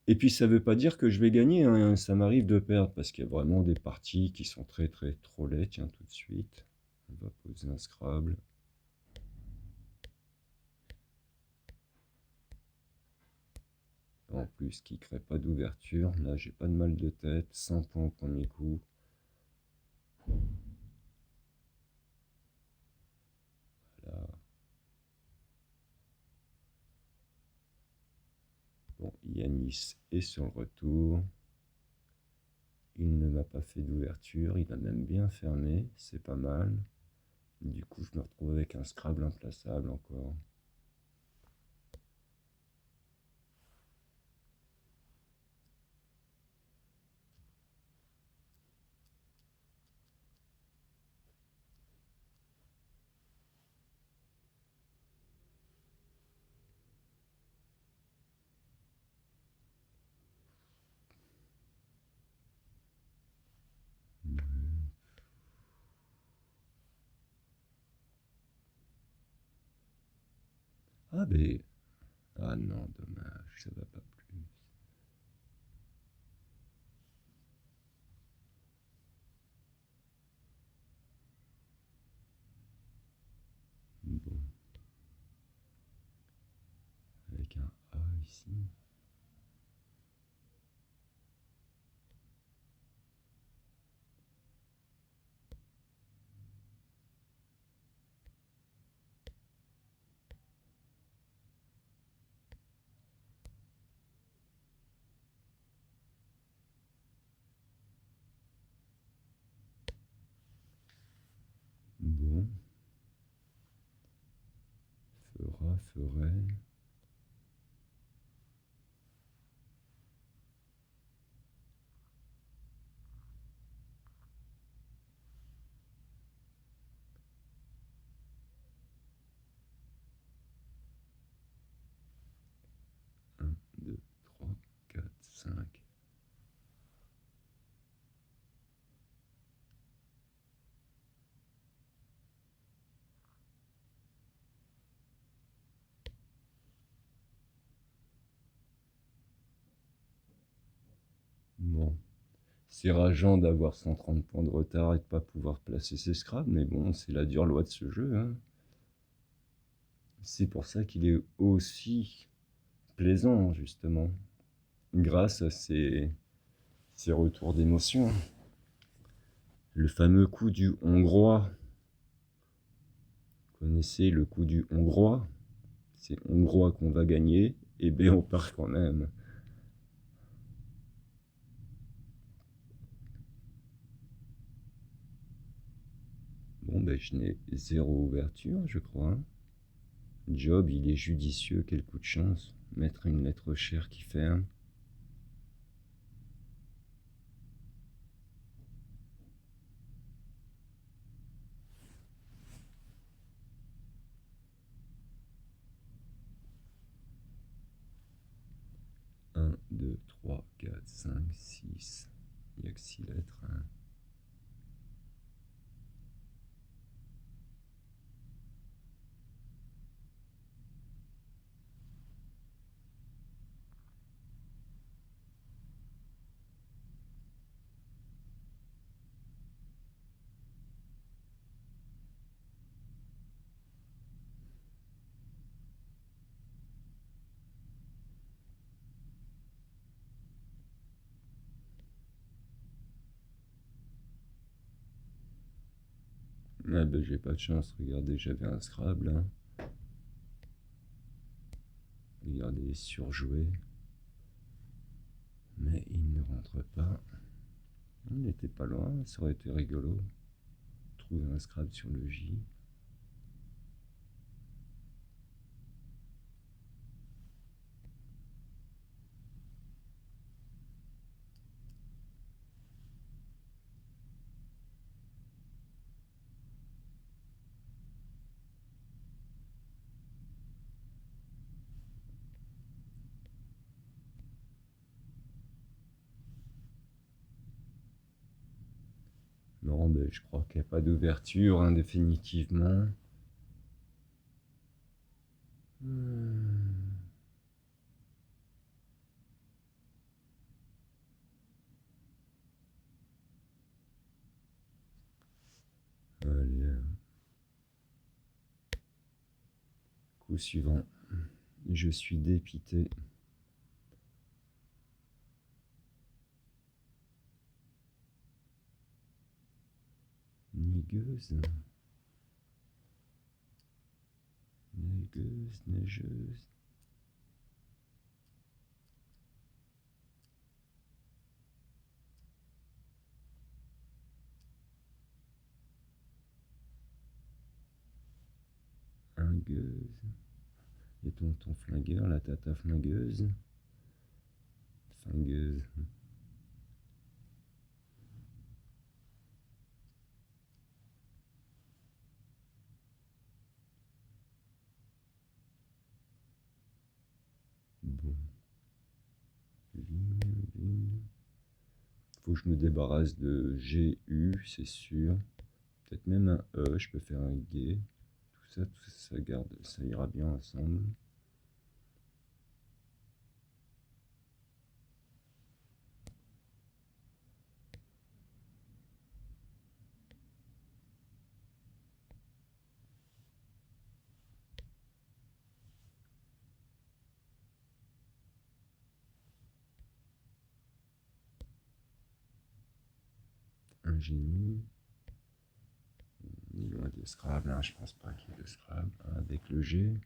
Et puis ça veut pas dire que je vais gagner, hein. Ça m'arrive de perdre parce qu'il y a vraiment des parties qui sont très trop laides. Tiens, tout de suite, on va poser un Scrabble. En plus, qui crée pas d'ouverture. Là, j'ai pas de mal de tête. 100 points au premier coup. Voilà. Bon, Yanis est sur le retour. Il ne m'a pas fait d'ouverture. Il a même bien fermé. C'est pas mal. Du coup, je me retrouve avec un Scrabble implaçable encore. Ah, mais... Ah non, dommage, ça va pas plus. Bon. Avec un A ici. Bon. Ferait. 1, 2, 3, 4, 5. Bon. C'est rageant d'avoir 130 points de retard et de pas pouvoir placer ses Scrabble, mais bon, c'est la dure loi de ce jeu, hein. C'est pour ça qu'il est aussi plaisant, justement, grâce à ces retours d'émotion. Le fameux coup du Hongrois. Vous connaissez le coup du Hongrois? C'est Hongrois qu'on va gagner, et B, on part quand même. Bon, ben, je n'ai 0 ouverture, je crois. Job, il est judicieux, quel coup de chance. Mettre une lettre chère qui ferme. Un, 2, 3, 4, 5, 6. Il n'y a que 6 lettres, hein. Ah ben j'ai pas de chance, regardez, j'avais un Scrabble, hein. Regardez, surjoué. Mais il ne rentre pas. On n'était pas loin, ça aurait été rigolo. Trouver un Scrabble sur le J. Non, ben je crois qu'il n'y a pas d'ouverture, hein, définitivement. Hmm. Allez, coup suivant. Je suis dépité. Nigueuse. Neigeuse, neigeuse. Flingueuse. Et ton flingueur, la tata flingueuse. Flingueuse. Bon. Vigne, vigne. Faut que je me débarrasse de G, U, c'est sûr. Peut-être même un E, je peux faire un G. Tout ça garde, ça ira bien ensemble. Un génie. Ni loin de Scrabble, hein, je pense pas qu'il y ait de Scrabble. Avec le G.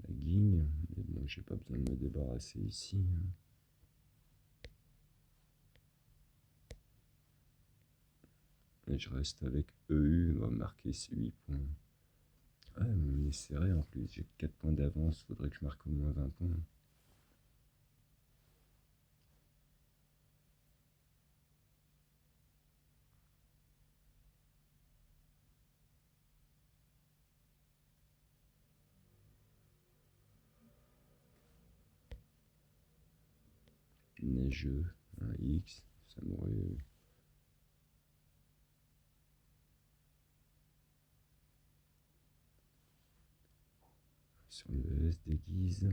La guigne. Mais bon, j'ai pas besoin de me débarrasser ici, hein. Et je reste avec EU, on va marquer ces 8 points. Ouais, mais on est serré en plus, j'ai 4 points d'avance, faudrait que je marque au moins 20 points. Neigeux, un X, ça m'aurait... Sur le S déguise.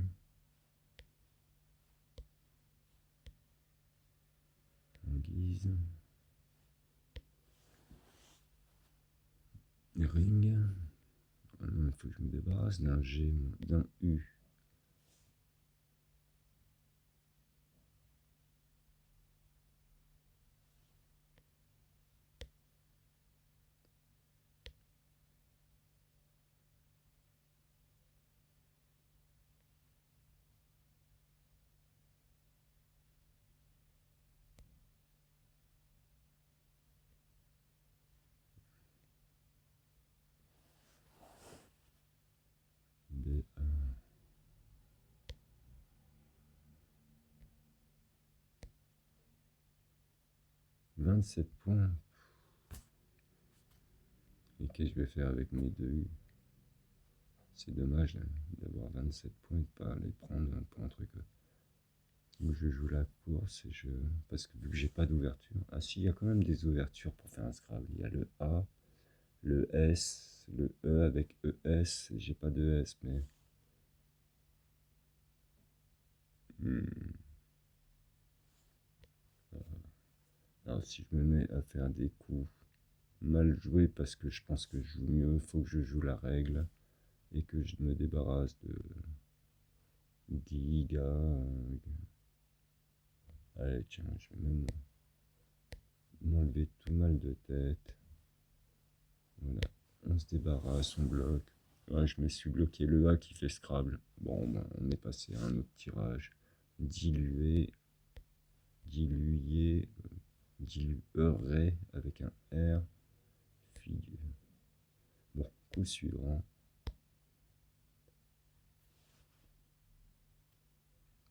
En guise. Ring. Ah non, il faut que je me débarrasse d'un G, d'un U. B, 27 points. Et qu'est-ce que je vais faire avec mes deux U? C'est dommage d'avoir 27 points et de ne pas les prendre pour un truc où je joue la course et je... Parce que vu que j'ai pas d'ouverture... Ah si, il y a quand même des ouvertures pour faire un Scrabble. Il y a le A, le S, le E avec ES. J'ai pas de S, mais... Alors, si je me mets à faire des coups mal joués parce que je pense que je joue mieux, il faut que je joue la règle et que je me débarrasse de Giga. Allez, tiens, je vais même m'enlever tout mal de tête. Voilà, on se débarrasse, on bloque. Ouais, je me suis bloqué le A qui fait Scrabble. Bon, ben, on est passé à un autre tirage. Diluer, diluer, diluerait avec un R. Figure. Bon, coup suivant.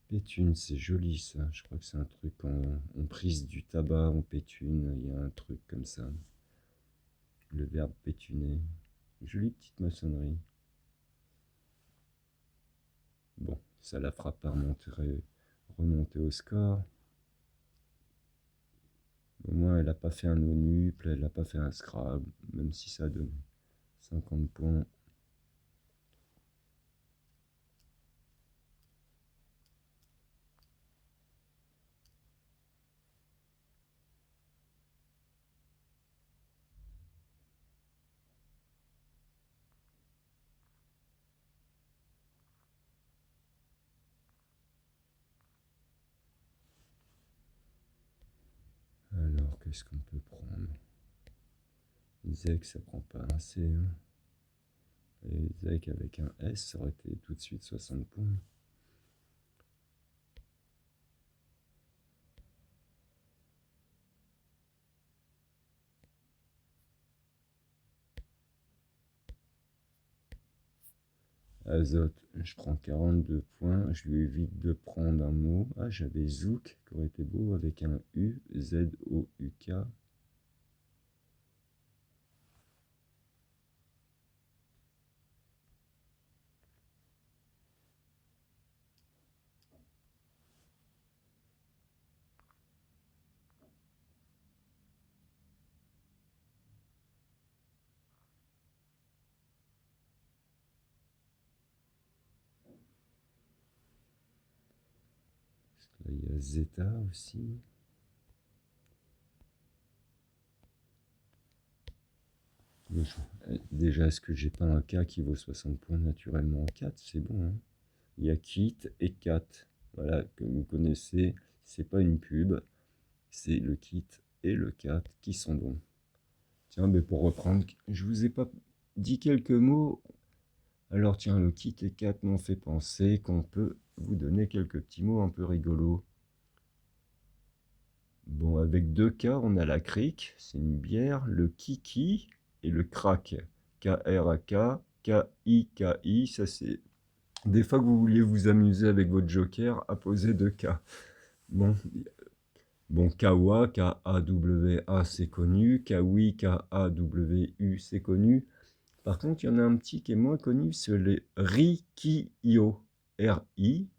Pétune, c'est joli ça. Je crois que c'est un truc on prise du tabac, on pétune. Il y a un truc comme ça. Le verbe pétuner. Jolie petite maçonnerie. Bon, ça la fera pas remonter au score. Au moins, elle n'a pas fait un onuple, elle n'a pas fait un Scrabble, même si ça donne 50 points. Alors, qu'est-ce qu'on peut prendre? Zek, ça prend pas un C. Hein. Et Zek avec un S, ça aurait été tout de suite 60 points. Azote, je prends 42 points. Je lui évite de prendre un mot. Ah, j'avais Zouk qui aurait été beau avec un U, Z-O-U-K. Là, il y a Zeta aussi. Déjà, est-ce que j'ai pas un K qui vaut 60 points naturellement en 4? C'est bon, hein. Il y a Kit et Cat. Voilà, que vous connaissez. C'est pas une pub. C'est le Kit et le Cat qui sont bons. Tiens, mais pour reprendre, je vous ai pas dit quelques mots. Alors tiens, le Kit et Cat m'ont fait penser qu'on peut vous donner quelques petits mots un peu rigolos. Bon, avec 2K, on a la crique, c'est une bière, le kiki et le crack. K-R-A-K, K-I-K-I, ça c'est des fois que vous vouliez vous amuser avec votre joker à poser 2K. Bon, Kawa, K-A-W-A, c'est connu. Kawi, K-A-W-U, c'est connu. Par contre, il y en a un petit qui est moins connu, c'est les Rikio. R-I-K-I-O,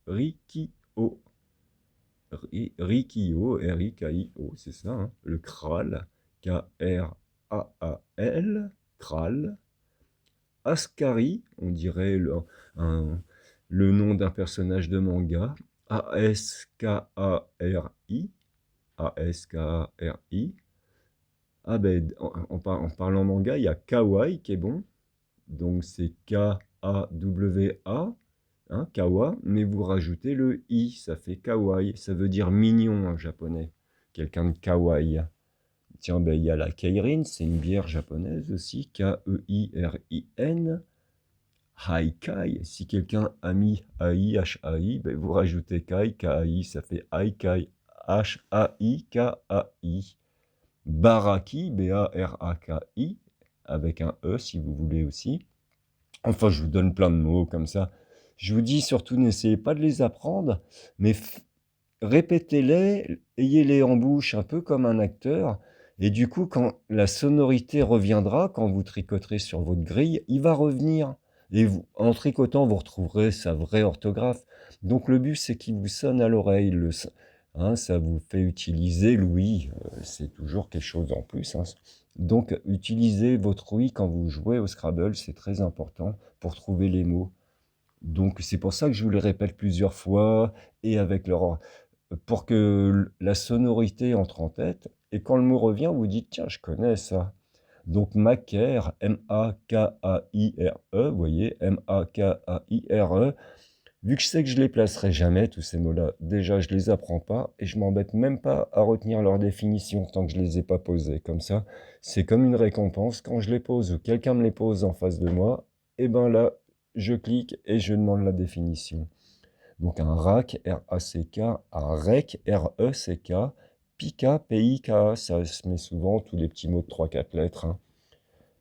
Rikio. Rikio, R-I-K-I-O, c'est ça, hein. Le Kral, K-R-A-A-L, Kral. Ascari, on dirait le nom d'un personnage de manga. A-S-K-A-R-I. A-S-K-A-R-I. Ah ben, en parlant manga, il y a Kawaii qui est bon. Donc c'est K-A-W-A, hein, Kawa, mais vous rajoutez le I, ça fait Kawaii. Ça veut dire mignon en japonais. Quelqu'un de Kawaii. Tiens, ben, il y a la Keirin, c'est une bière japonaise aussi. K-E-I-R-I-N. Haikai, si quelqu'un a mis AI, H-A-I, ben vous rajoutez Kai, K-A-I, ça fait Haikai, H-A-I-K-A-I. Baraki, B-A-R-A-K-I, avec un E si vous voulez aussi. Enfin, je vous donne plein de mots comme ça. Je vous dis surtout, n'essayez pas de les apprendre, mais répétez-les, ayez-les en bouche un peu comme un acteur. Et du coup, quand la sonorité reviendra, quand vous tricoterez sur votre grille, il va revenir. Et vous, en tricotant, vous retrouverez sa vraie orthographe. Donc le but, c'est qu'il vous sonne à l'oreille. Hein, ça vous fait utiliser l'ouïe. C'est toujours quelque chose en plus. Hein. Donc utilisez votre ouïe quand vous jouez au Scrabble, c'est très important pour trouver les mots. Donc c'est pour ça que je vous les répète plusieurs fois et avec leur pour que la sonorité entre en tête, et quand le mot revient, vous dites, tiens, je connais ça. Donc Macaire, M-A-K-A-I-R-E, vous voyez, M-A-K-A-I-R-E, Vu que je sais que je les placerai jamais, tous ces mots-là, déjà je les apprends pas et je m'embête même pas à retenir leur définition tant que je les ai pas posés. Comme ça, c'est comme une récompense. Quand je les pose ou quelqu'un me les pose en face de moi, et ben là, je clique et je demande la définition. Donc un RAC, R-A-C-K, un REC, R-E-C-K, PICA, P-I-K-A, ça se met souvent tous les petits mots de 3-4 lettres, hein.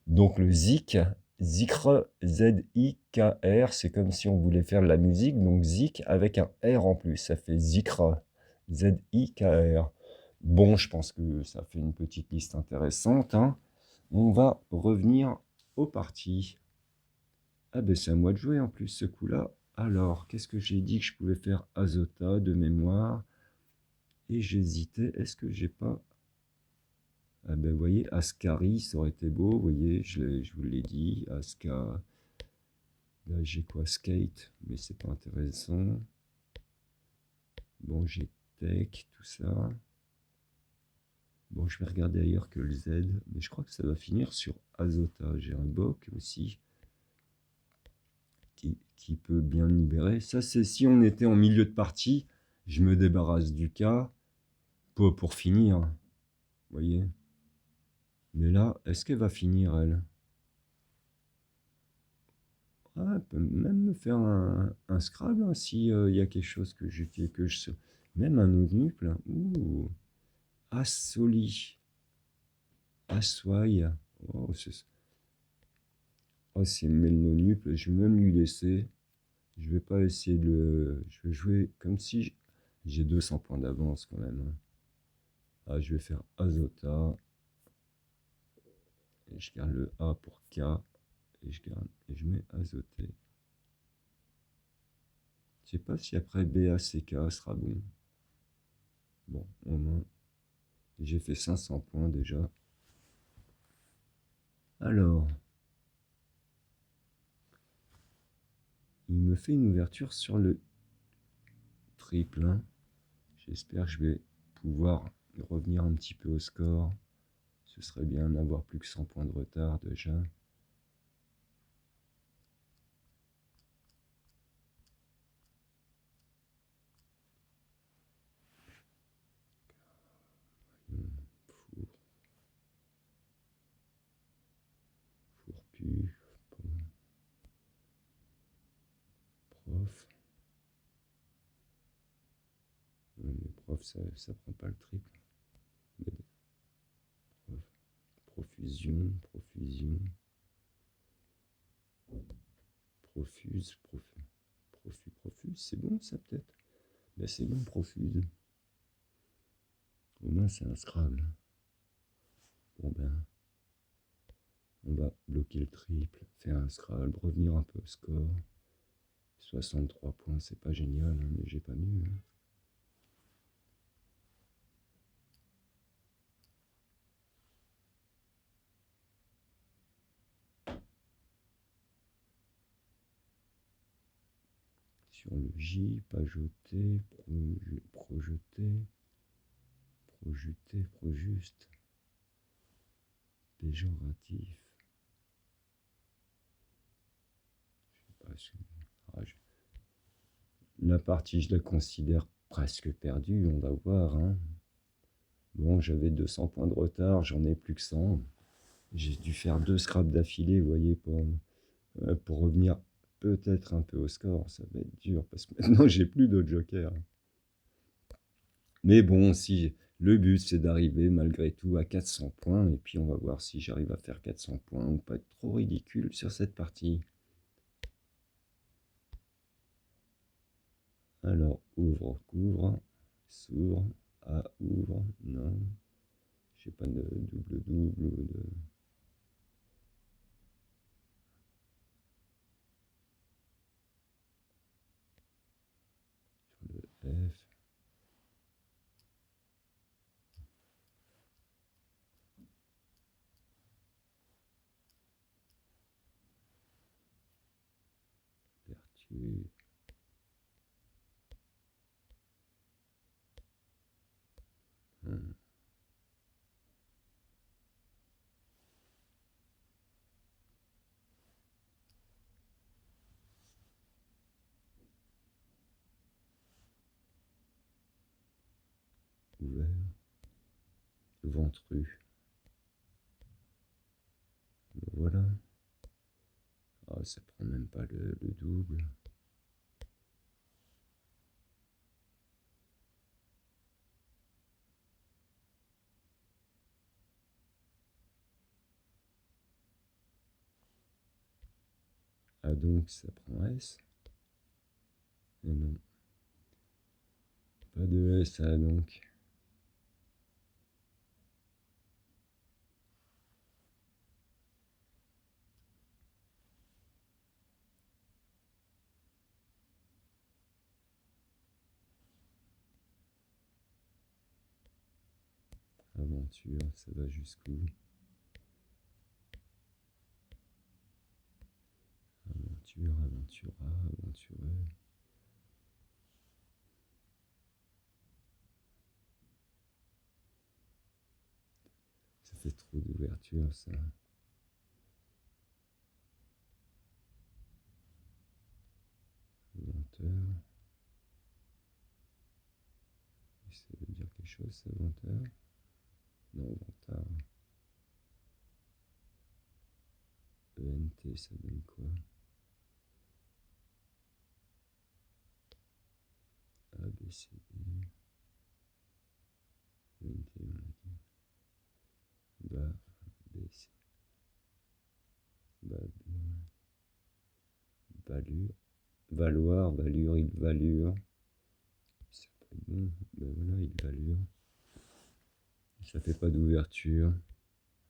Donc le zik, zikr, Z-I-K-R, c'est comme si on voulait faire de la musique, donc zik avec un R en plus, ça fait zikr, Z-I-K-R. Bon, je pense que ça fait une petite liste intéressante, hein. On va revenir aux parties. Ah ben c'est à moi de jouer en plus ce coup-là. Alors, qu'est-ce que j'ai dit que je pouvais faire Azota de mémoire? Et j'hésitais, est-ce que j'ai pas... Ah ben vous voyez, Ascari, ça aurait été beau, vous voyez, je vous l'ai dit, Asca... Là j'ai quoi? Skate, mais c'est pas intéressant. Bon, j'ai Tech, tout ça. Bon, je vais regarder ailleurs que le Z, mais je crois que ça va finir sur Azota. J'ai un Boc aussi, qui peut bien me libérer. Ça, c'est si on était en milieu de partie, je me débarrasse du K pour finir, vous voyez. Mais là, est-ce qu'elle va finir, elle? Ah, elle peut même me faire un Scrabble, hein, si il y a quelque chose que je sais. Même un nuple. Ouh, Assoli. Assoy. Oh, c'est Melnonuple. Je vais même lui laisser. Je vais pas essayer de le... Je vais jouer comme si j'ai 200 points d'avance quand même, hein. Ah, je vais faire Azota. Et je garde le A pour K. Et je mets Azoté. Je sais pas si après BACK sera bon. Bon, au moins, j'ai fait 500 points déjà. Alors, il me fait une ouverture sur le triple, hein. J'espère que je vais pouvoir revenir un petit peu au score. Ce serait bien d'avoir plus que 100 points de retard déjà. Four, fourpu, prof. Ouais, mais prof, ça prend pas le triple. Mais prof, profusion, profusion, profuse, c'est bon ça peut-être. Ben, c'est bon, profuse. Au moins c'est un Scrabble. Bon ben, on va bloquer le triple, faire un Scrabble, revenir un peu au score. 63 points, c'est pas génial, hein, mais j'ai pas mieux, hein. Sur le J, pajoter, projeter, projuter, projuste, péjoratif. Je sais pas, la partie, je la considère presque perdue, on va voir, hein. Bon, j'avais 200 points de retard, j'en ai plus que 100. J'ai dû faire 2 scraps d'affilée, vous voyez, pour revenir peut-être un peu au score. Ça va être dur, parce que maintenant, j'ai plus de joker. Mais bon, si le but, c'est d'arriver malgré tout à 400 points, et puis on va voir si j'arrive à faire 400 points ou pas être trop ridicule sur cette partie. Alors, ouvre, couvre, s'ouvre, à ouvre, non. J'ai pas de double-double ou de... Sur le F. Vertu. Hmm. ouvert. Ventru. Voilà. Ah, ça prend même pas le double. Ah donc ça prend S. Et non. Pas de S, ah donc. Aventure, ça va jusqu'où? Aventure, aventura, aventureux. Ça fait trop d'ouverture, ça. Venteur. Ça veut dire quelque chose, ça, venteur? Non, ventard. ENT, ça donne quoi? A, B, C, D. ENT, on a dit. Bas, B, C. Bas, valure. Valoir, valure, il valure. Ça peut être bon. Ben voilà, il valure. Ça fait pas d'ouverture.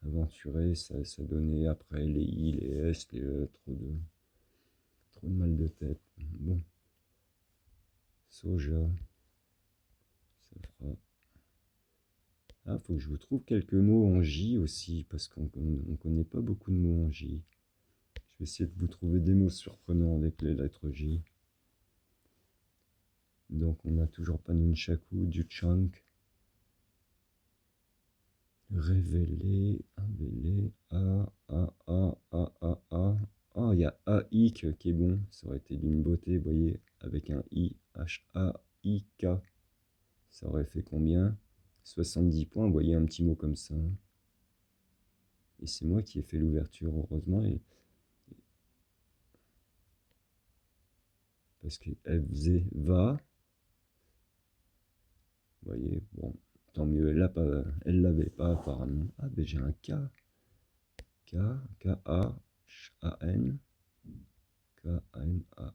Aventurer, ça donnait après les I, les S, les E, trop de mal de tête. Bon. Soja. Ça fera. Ah, faut que je vous trouve quelques mots en J aussi, parce qu'on connaît pas beaucoup de mots en J. Je vais essayer de vous trouver des mots surprenants avec les lettres J. Donc on n'a toujours pas Nunchaku, du chunk. Révéler, unveiler, Ah, il y a AIK qui est bon. Ça aurait été d'une beauté, vous voyez, avec un I, H-A-I-K. Ça aurait fait combien? 70 points, vous voyez, un petit mot comme ça. Et c'est moi qui ai fait l'ouverture, heureusement. Parce qu'elle faisait va. Vous voyez, bon, tant mieux, elle l'avait pas apparemment. Ah, ben j'ai un K. K, K-A-H-A-N. K-A-N-A.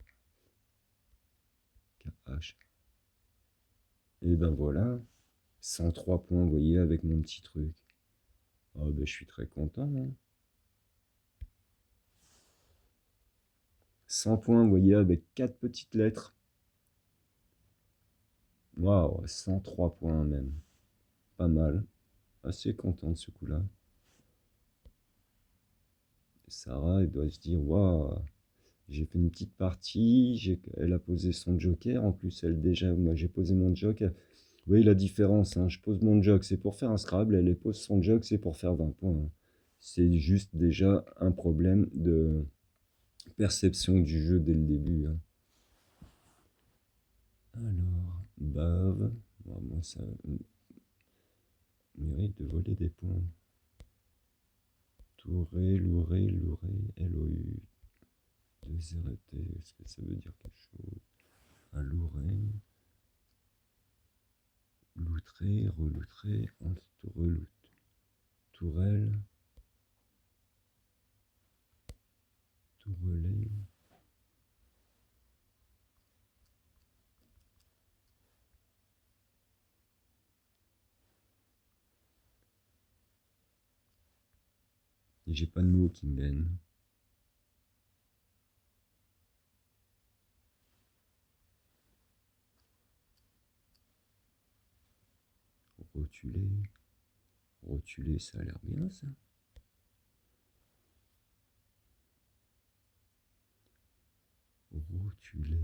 K-H. Et ben voilà, 103 points, vous voyez, avec mon petit truc. Ah ben je suis très content. Hein. 100 points, vous voyez, avec 4 petites lettres. Waouh, 103 points même. Pas mal. Assez content de ce coup-là. Sarah, elle doit se dire, waouh, j'ai fait une petite partie, elle a posé son joker, en plus elle déjà, moi j'ai posé mon joker. Vous voyez la différence, hein, je pose mon joke, c'est pour faire un Scrabble, elle pose son joke, c'est pour faire 20 points. Hein. C'est juste déjà un problème de perception du jeu dès le début. Hein. Alors, bave, moi ça mérite de voler des points. Touré, louré, L-O-U. 2-0-T, est-ce que ça veut dire quelque chose? Un louré. Loutré, reloutré, reloute. Tourelle. Tourelé. Et j'ai pas de mots qui me viennent. Rotulé. Rotulé, ça a l'air bien ça. Rotulé.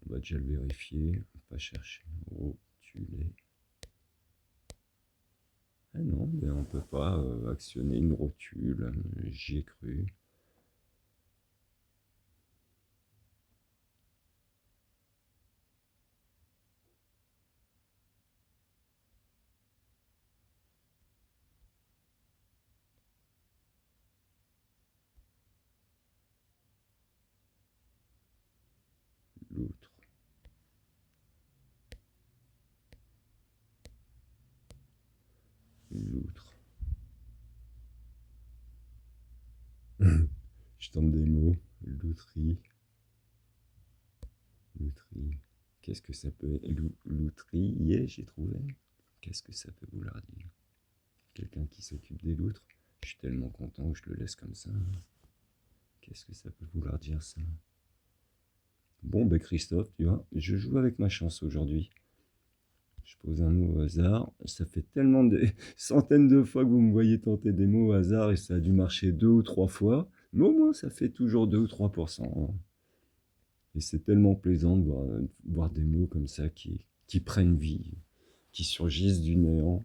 On va déjà le vérifier. Pas chercher. Rotulé. Ah non, mais on peut pas actionner une rotule. J'y ai cru. loutre. Loutre. Je tente des mots. Louterie. Louterie. Qu'est-ce que ça peut être? Louterie, j'ai trouvé. Qu'est-ce que ça peut vouloir dire? Quelqu'un qui s'occupe des loutres. Je suis tellement content que je le laisse comme ça. Qu'est-ce que ça peut vouloir dire ça? Bon, ben Christophe, tu vois, je joue avec ma chance aujourd'hui. Je pose un mot au hasard. Ça fait tellement de centaines de fois que vous me voyez tenter des mots au hasard et ça a dû marcher 2 ou 3 fois. Mais au moins, ça fait toujours 2 ou 3%. Et c'est tellement plaisant de voir des mots comme ça qui prennent vie, qui surgissent du néant.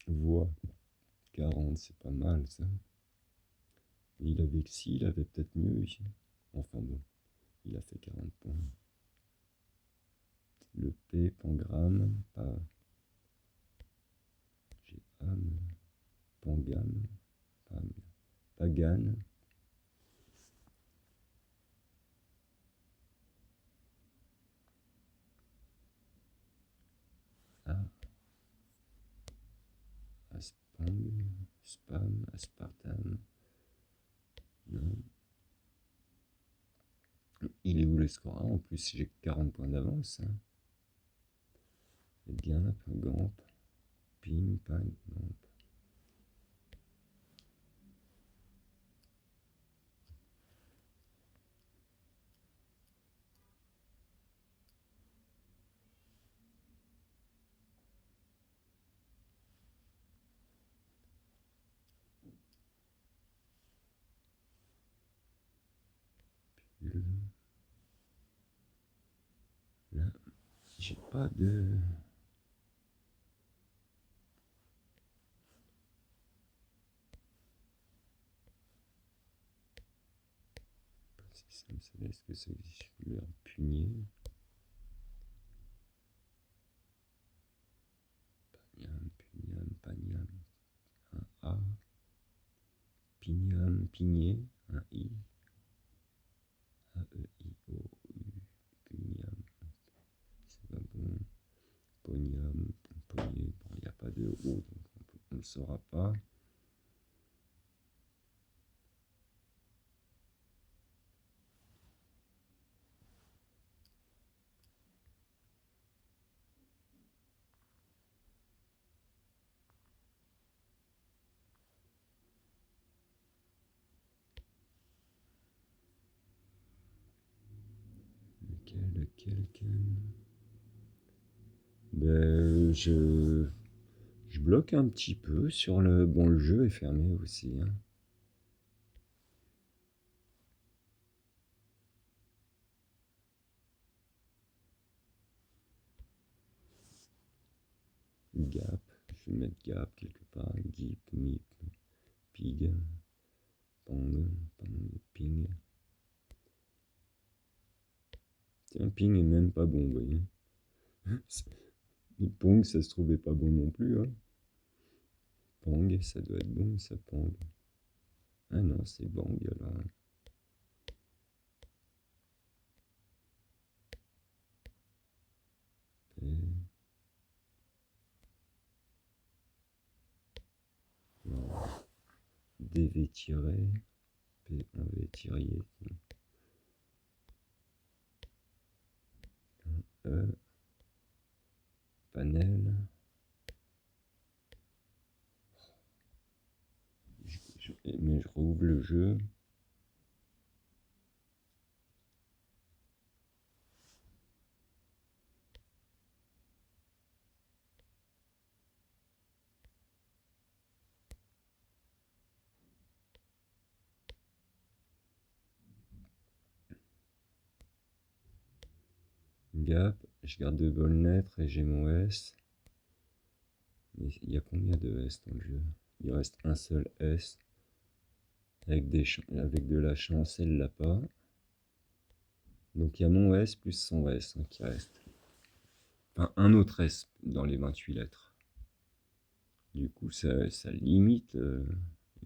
Voix 40, c'est pas mal ça. Il avait peut-être mieux ici. Enfin bon, il a fait 40 points. Le P, pangramme, pas. J'ai âme, pangame, pagane. Ah, aspang, spam, aspartame. Non. Il est où le score? En plus, j'ai 40 points d'avance. Eh bien, gamp, ping, pang, gamp. Là, j'ai pas de. Est-ce que ça existe? Le punier. Pagnam, puniam, pagnam. Un A. Pignam, pigné. Un I. A-E-I-O-U. Pignam. C'est pas bon. Pognam, pogné. Bon, il n'y a pas de O, donc on ne le saura pas. Lequel. Ben, je bloque un petit peu sur le. Bon, le jeu est fermé aussi. Gap, je vais mettre gap quelque part. Gip, mip, pig, pang, ping. Tiens, ping est même pas bon, vous voyez. Pong, ça se trouvait pas bon non plus. Pang, ça doit être bon, ça pang. Ah non, c'est bang alors. DV tiré, P en V tiré. Panel. Mais je rouvre le jeu. Gap, je garde 2 bonnes lettres et j'ai mon S. Mais il y a combien de S dans le jeu? Il reste un seul S. Avec de la chance, elle l'a pas. Donc il y a mon S plus son S qui reste. Enfin, un autre S dans les 28 lettres. Du coup, ça limite.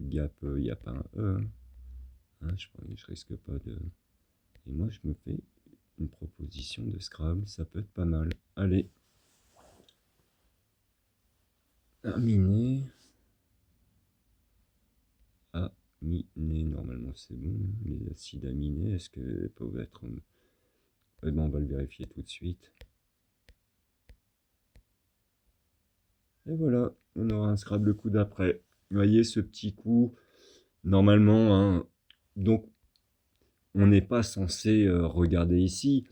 Gap, il n'y a pas un E. Je risque pas de. Et moi, je me fais une proposition de Scrabble, ça peut être pas mal. Allez. Aminé. Aminé, normalement c'est bon. Les acides aminés, est-ce qu'ils peuvent être... Eh ben, on va le vérifier tout de suite. Et voilà, on aura un Scrabble le coup d'après. Vous voyez ce petit coup, normalement, hein, donc on n'est pas censé regarder ici,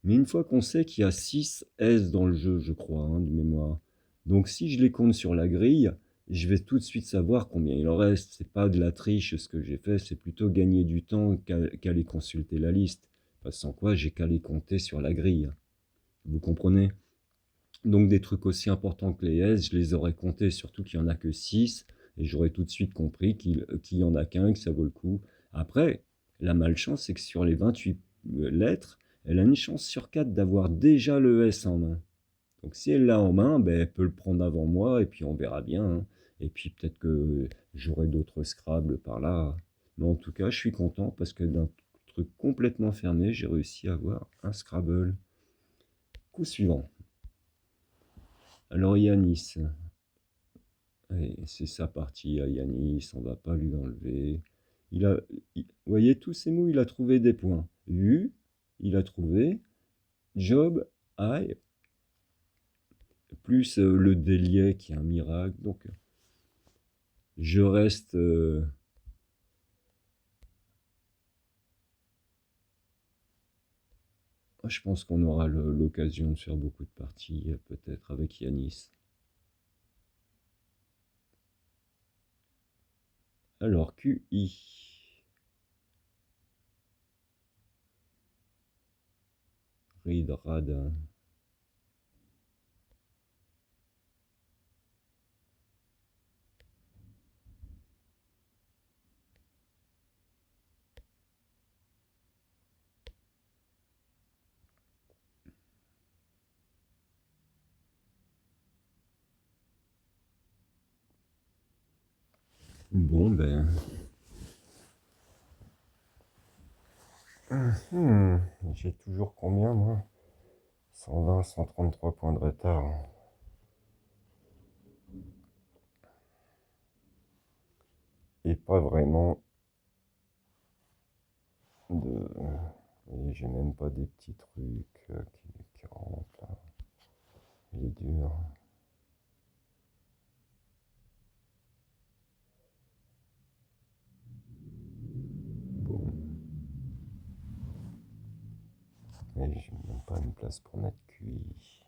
mais une fois qu'on sait qu'il y a 6 S dans le jeu, je crois, hein, de mémoire. Donc si je les compte sur la grille, je vais tout de suite savoir combien il en reste. C'est pas de la triche ce que j'ai fait, c'est plutôt gagner du temps qu'aller consulter la liste. Parce sans quoi, j'ai qu'à les compter sur la grille. Vous comprenez? Donc des trucs aussi importants que les S, je les aurais comptés, surtout qu'il n'y en a que 6, et j'aurais tout de suite compris qu'il n'y en a qu'un et que ça vaut le coup. Après, la malchance, c'est que sur les 28 lettres, elle a une chance sur 4 d'avoir déjà le S en main. Donc si elle l'a en main, ben, elle peut le prendre avant moi, et puis on verra bien, hein. Et puis peut-être que j'aurai d'autres Scrabble par là. Mais en tout cas, je suis content parce que d'un truc complètement fermé, j'ai réussi à avoir un Scrabble. Coup suivant. Alors Yanis, c'est sa partie à Yanis, on va pas lui enlever. Vous voyez, tous ces mots, il a trouvé des points. U, il a trouvé. Job, I, plus le délié qui est un miracle. Donc, je reste... je pense qu'on aura l'occasion de faire beaucoup de parties, peut-être avec Yanis. Alors, QI. Read, Rad. Bon, ben... J'ai toujours combien, moi? 120, 133 points de retard. Et pas vraiment de... Et j'ai même pas des petits trucs qui rentrent là. Il est dur. Bon. Et j'ai même pas une place pour mettre QI.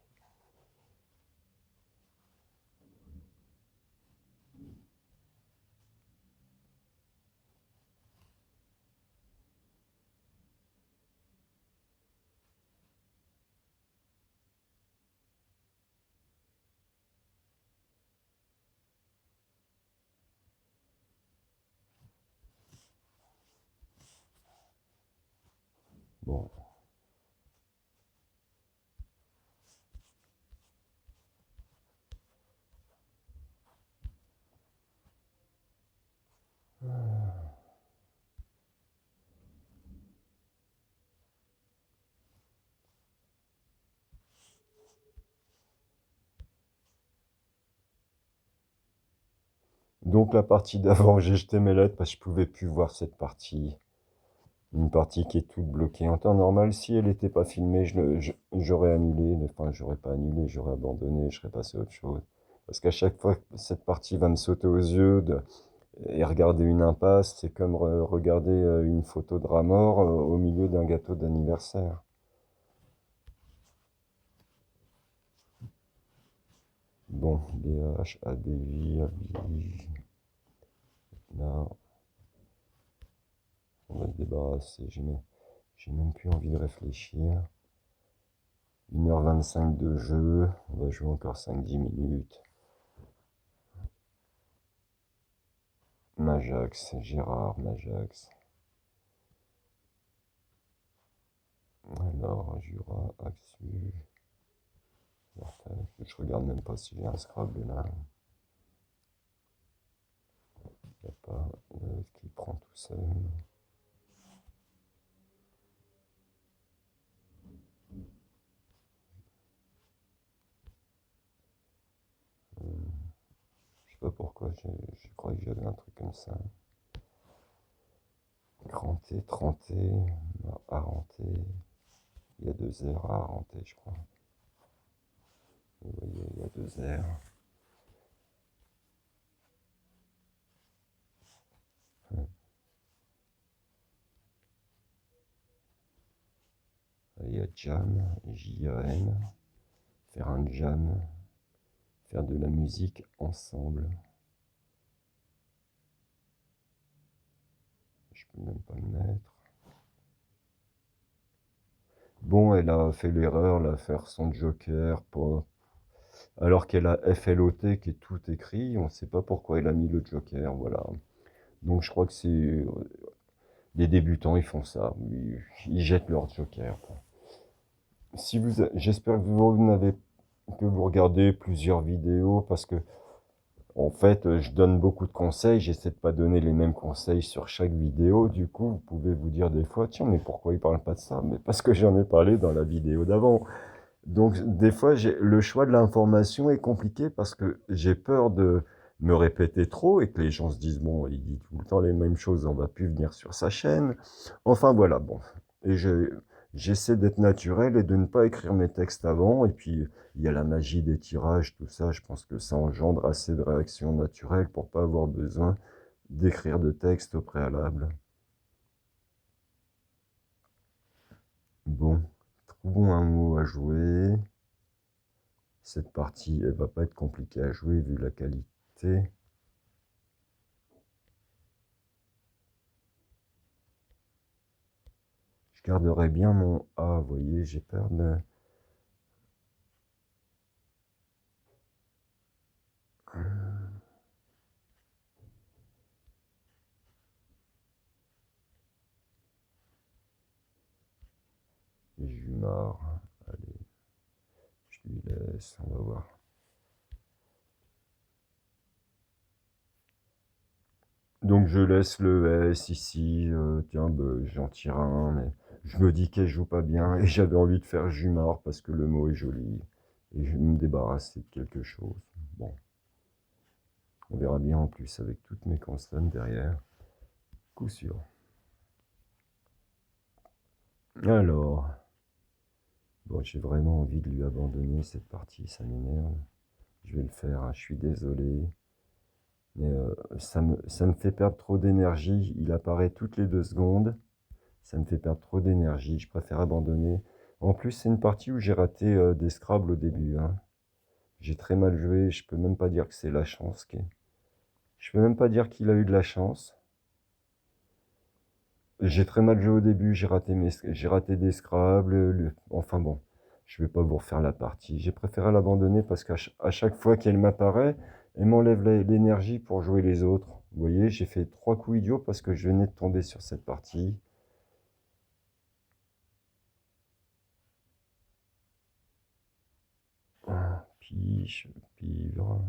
Bon. Donc la partie d'avant, j'ai jeté mes lettres parce que je pouvais plus voir cette partie. Une partie qui est toute bloquée. En temps normal, si elle n'était pas filmée, j'aurais annulé. Enfin, j'aurais pas annulé, j'aurais abandonné, je serais passé à autre chose. Parce qu'à chaque fois que cette partie va me sauter aux yeux, et regarder une impasse, c'est comme regarder une photo de rat mort au milieu d'un gâteau d'anniversaire. Bon, BH, ADV, ABI. Là, on va se débarrasser. J'ai même plus envie de réfléchir. 1h25 de jeu. On va jouer encore 5-10 minutes. Majax, Gérard, Majax. Alors, Jura, Axu. Je regarde même pas si j'ai un Scrabble là. Il n'y a pas qui prend tout seul. pourquoi, je croyais que j'avais un truc comme ça. Grand T, 30 T, Aranté. Il y a 2 R à Aranté, je crois. Vous voyez, il y a 2 R. Il y a jam, J-A-M. Faire un jam. Faire de la musique ensemble. Je peux même pas le mettre. Bon, elle a fait l'erreur, là, faire son joker, alors qu'elle a FLOT qui est tout écrit, on ne sait pas pourquoi elle a mis le joker, voilà. Donc je crois que c'est... Les débutants, ils font ça, ils jettent leur joker. Si vous, j'espère que vous regardez plusieurs vidéos, parce que en fait, je donne beaucoup de conseils, j'essaie de pas donner les mêmes conseils sur chaque vidéo. Du coup, vous pouvez vous dire des fois, tiens, mais pourquoi il parle pas de ça? Mais parce que j'en ai parlé dans la vidéo d'avant. Donc, des fois, le choix de l'information est compliqué parce que j'ai peur de me répéter trop et que les gens se disent, bon, il dit tout le temps les mêmes choses, on va plus venir sur sa chaîne. Enfin, voilà, bon. Et j'essaie d'être naturel et de ne pas écrire mes textes avant. Et puis, il y a la magie des tirages, tout ça. Je pense que ça engendre assez de réactions naturelles pour pas avoir besoin d'écrire de texte au préalable. Bon, trouvons un mot à jouer. Cette partie, elle va pas être compliquée à jouer vu la qualité. Je garderai bien mon A, vous voyez, j'ai peur de... Jumar, allez, je lui laisse, on va voir. Donc je laisse le S ici, tiens, bah, j'en tire un, mais je me dis qu'elle joue pas bien, et j'avais envie de faire Jumar parce que le mot est joli, et je vais me débarrasser de quelque chose. Bon, on verra bien en plus avec toutes mes consonnes derrière, coup sûr. Alors, bon, j'ai vraiment envie de lui abandonner cette partie, ça m'énerve. Je vais le faire, hein, je suis désolé. Mais ça me fait perdre trop d'énergie. Il apparaît toutes les 2 secondes. Ça me fait perdre trop d'énergie. Je préfère abandonner. En plus, c'est une partie où j'ai raté des Scrabble au début, hein. J'ai très mal joué. Je peux même pas dire que c'est la chance. Je peux même pas dire qu'il a eu de la chance. J'ai très mal joué au début. J'ai raté des Scrabble. Enfin bon, je vais pas vous refaire la partie. J'ai préféré l'abandonner parce qu'à chaque fois qu'elle m'apparaît, elle m'enlève l'énergie pour jouer les autres. Vous voyez, j'ai fait 3 coups idiots parce que je venais de tomber sur cette partie. Ah, piche, pivre.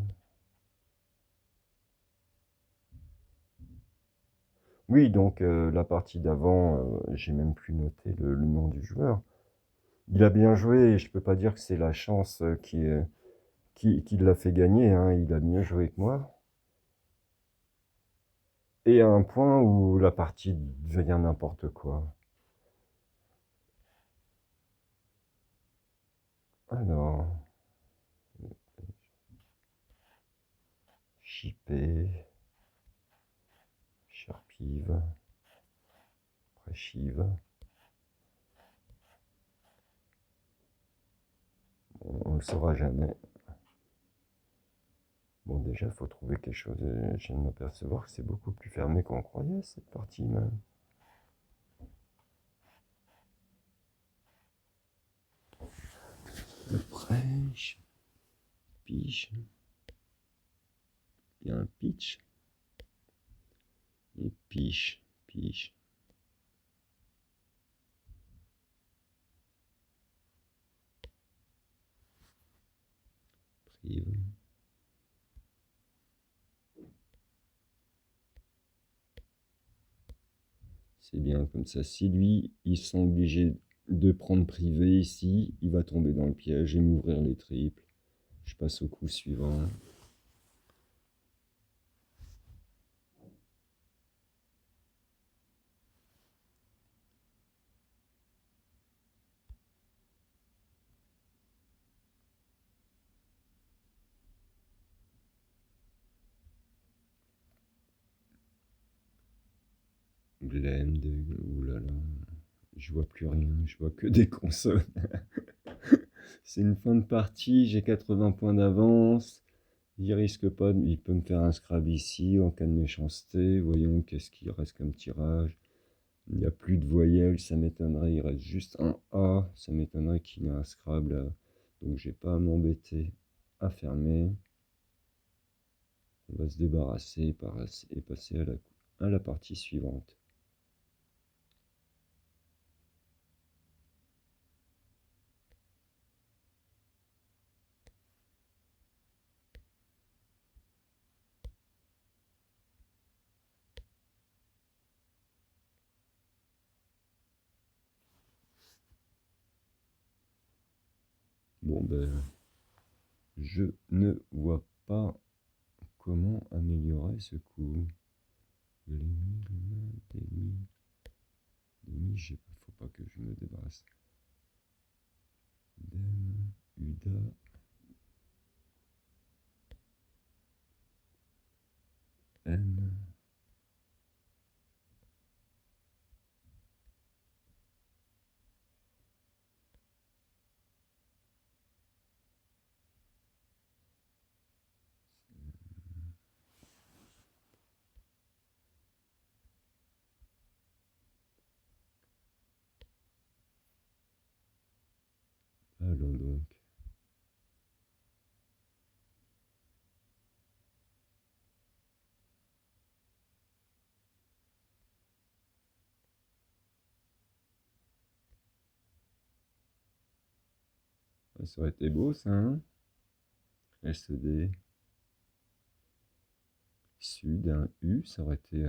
Oui, donc la partie d'avant, j'ai même plus noté le nom du joueur. Il a bien joué et je peux pas dire que c'est la chance qui l'a fait gagner, hein. Il a mieux joué que moi. Et à un point où la partie devient n'importe quoi. Alors, chipé, charpive, préchive. On ne le saura jamais. Bon, déjà, il faut trouver quelque chose. Je viens de m'apercevoir que c'est beaucoup plus fermé qu'on croyait, cette partie même. Le prêche, piche. Il y a un pitch. Et piche, piche. Prive. C'est bien comme ça. Si lui, ils sont obligés de prendre privé ici, il va tomber dans le piège et m'ouvrir les triples. Je passe au coup suivant. Glenn, oulala, je vois plus rien, je vois que des consonnes. C'est une fin de partie, j'ai 80 points d'avance. Il risque pas, il peut me faire un Scrabble ici en cas de méchanceté. Voyons qu'est-ce qu'il reste comme tirage. Il n'y a plus de voyelles, ça m'étonnerait. Il reste juste un A, ça m'étonnerait qu'il y ait un Scrabble. Donc j'ai pas à m'embêter à fermer. On va se débarrasser et passer à la partie suivante. Bon ben, je ne vois pas comment améliorer ce coup. Demi, faut pas que je me débarrasse. Dem, Uda. M. Allons donc. Ça aurait été beau ça, hein? SED. Sud, un U, ça aurait été...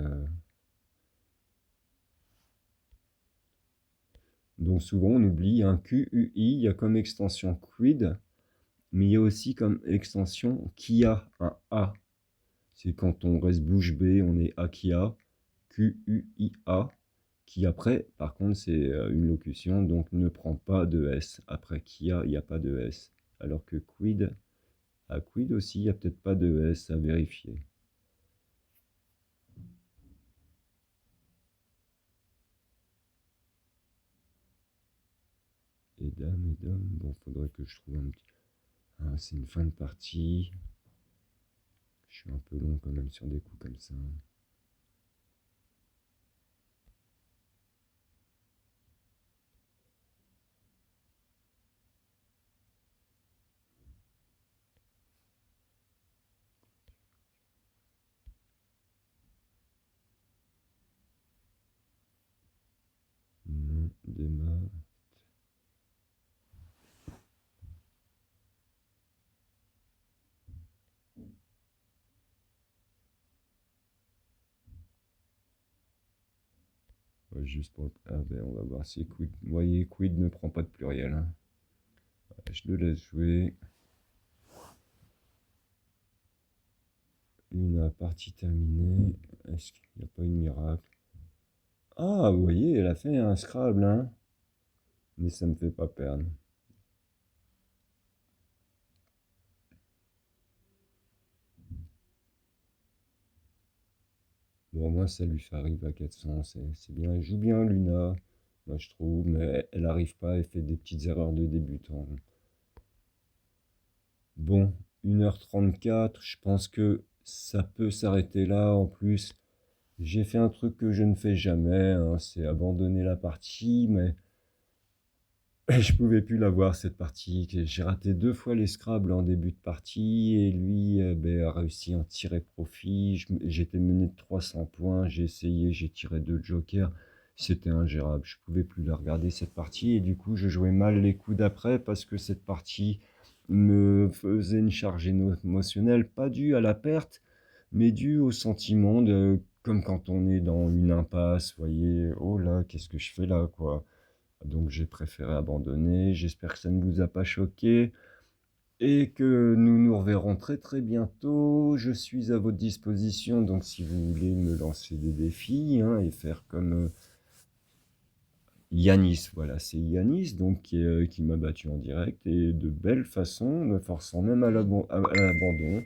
Donc souvent on oublie un QUI, il y a comme extension quid, mais il y a aussi comme extension Kia, un A. C'est quand on reste bouche bée, on est Akia, QUIA, qui après, par contre, c'est une locution, donc ne prend pas de S. Après Kia, il n'y a pas de S. Alors que quid, à quid aussi, il n'y a peut-être pas de S à vérifier. Et dame, bon, faudrait que je trouve un petit... Ah, c'est une fin de partie. Je suis un peu long quand même sur des coups comme ça. Non, démarre. Ouais, juste pour... Ah ben, on va voir si quid... Vous voyez, quid ne prend pas de pluriel. Hein. Je le laisse jouer. Une partie terminée. Est-ce qu'il n'y a pas une miracle? Ah, vous voyez, elle a fait un Scrabble, hein. Mais ça me fait pas perdre. Bon, moi, ça lui fait arriver à 400, c'est bien. Elle joue bien, Luna, moi, je trouve, mais elle n'arrive pas, elle fait des petites erreurs de débutant. Bon, 1h34, je pense que ça peut s'arrêter là. En plus, j'ai fait un truc que je ne fais jamais, hein, c'est abandonner la partie, mais je pouvais plus la voir cette partie. J'ai raté 2 fois les Scrabble en début de partie et lui ben, a réussi à en tirer profit. J'étais mené de 300 points, j'ai essayé, j'ai tiré 2 jokers. C'était ingérable, je pouvais plus la regarder cette partie et du coup je jouais mal les coups d'après parce que cette partie me faisait une charge émotionnelle, pas due à la perte, mais due au sentiment de comme quand on est dans une impasse, vous voyez, oh là, qu'est-ce que je fais là, quoi. Donc j'ai préféré abandonner. J'espère que ça ne vous a pas choqué et que nous nous reverrons très très bientôt. Je suis à votre disposition, donc si vous voulez me lancer des défis hein, et faire comme Yanis, voilà, c'est Yanis donc qui m'a battu en direct et de belle façon, me forçant même à l'abandon.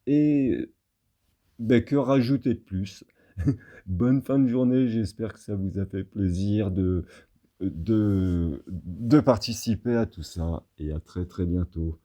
Et ben, que rajouter de plus? Bonne fin de journée, j'espère que ça vous a fait plaisir de participer à tout ça et à très, très bientôt.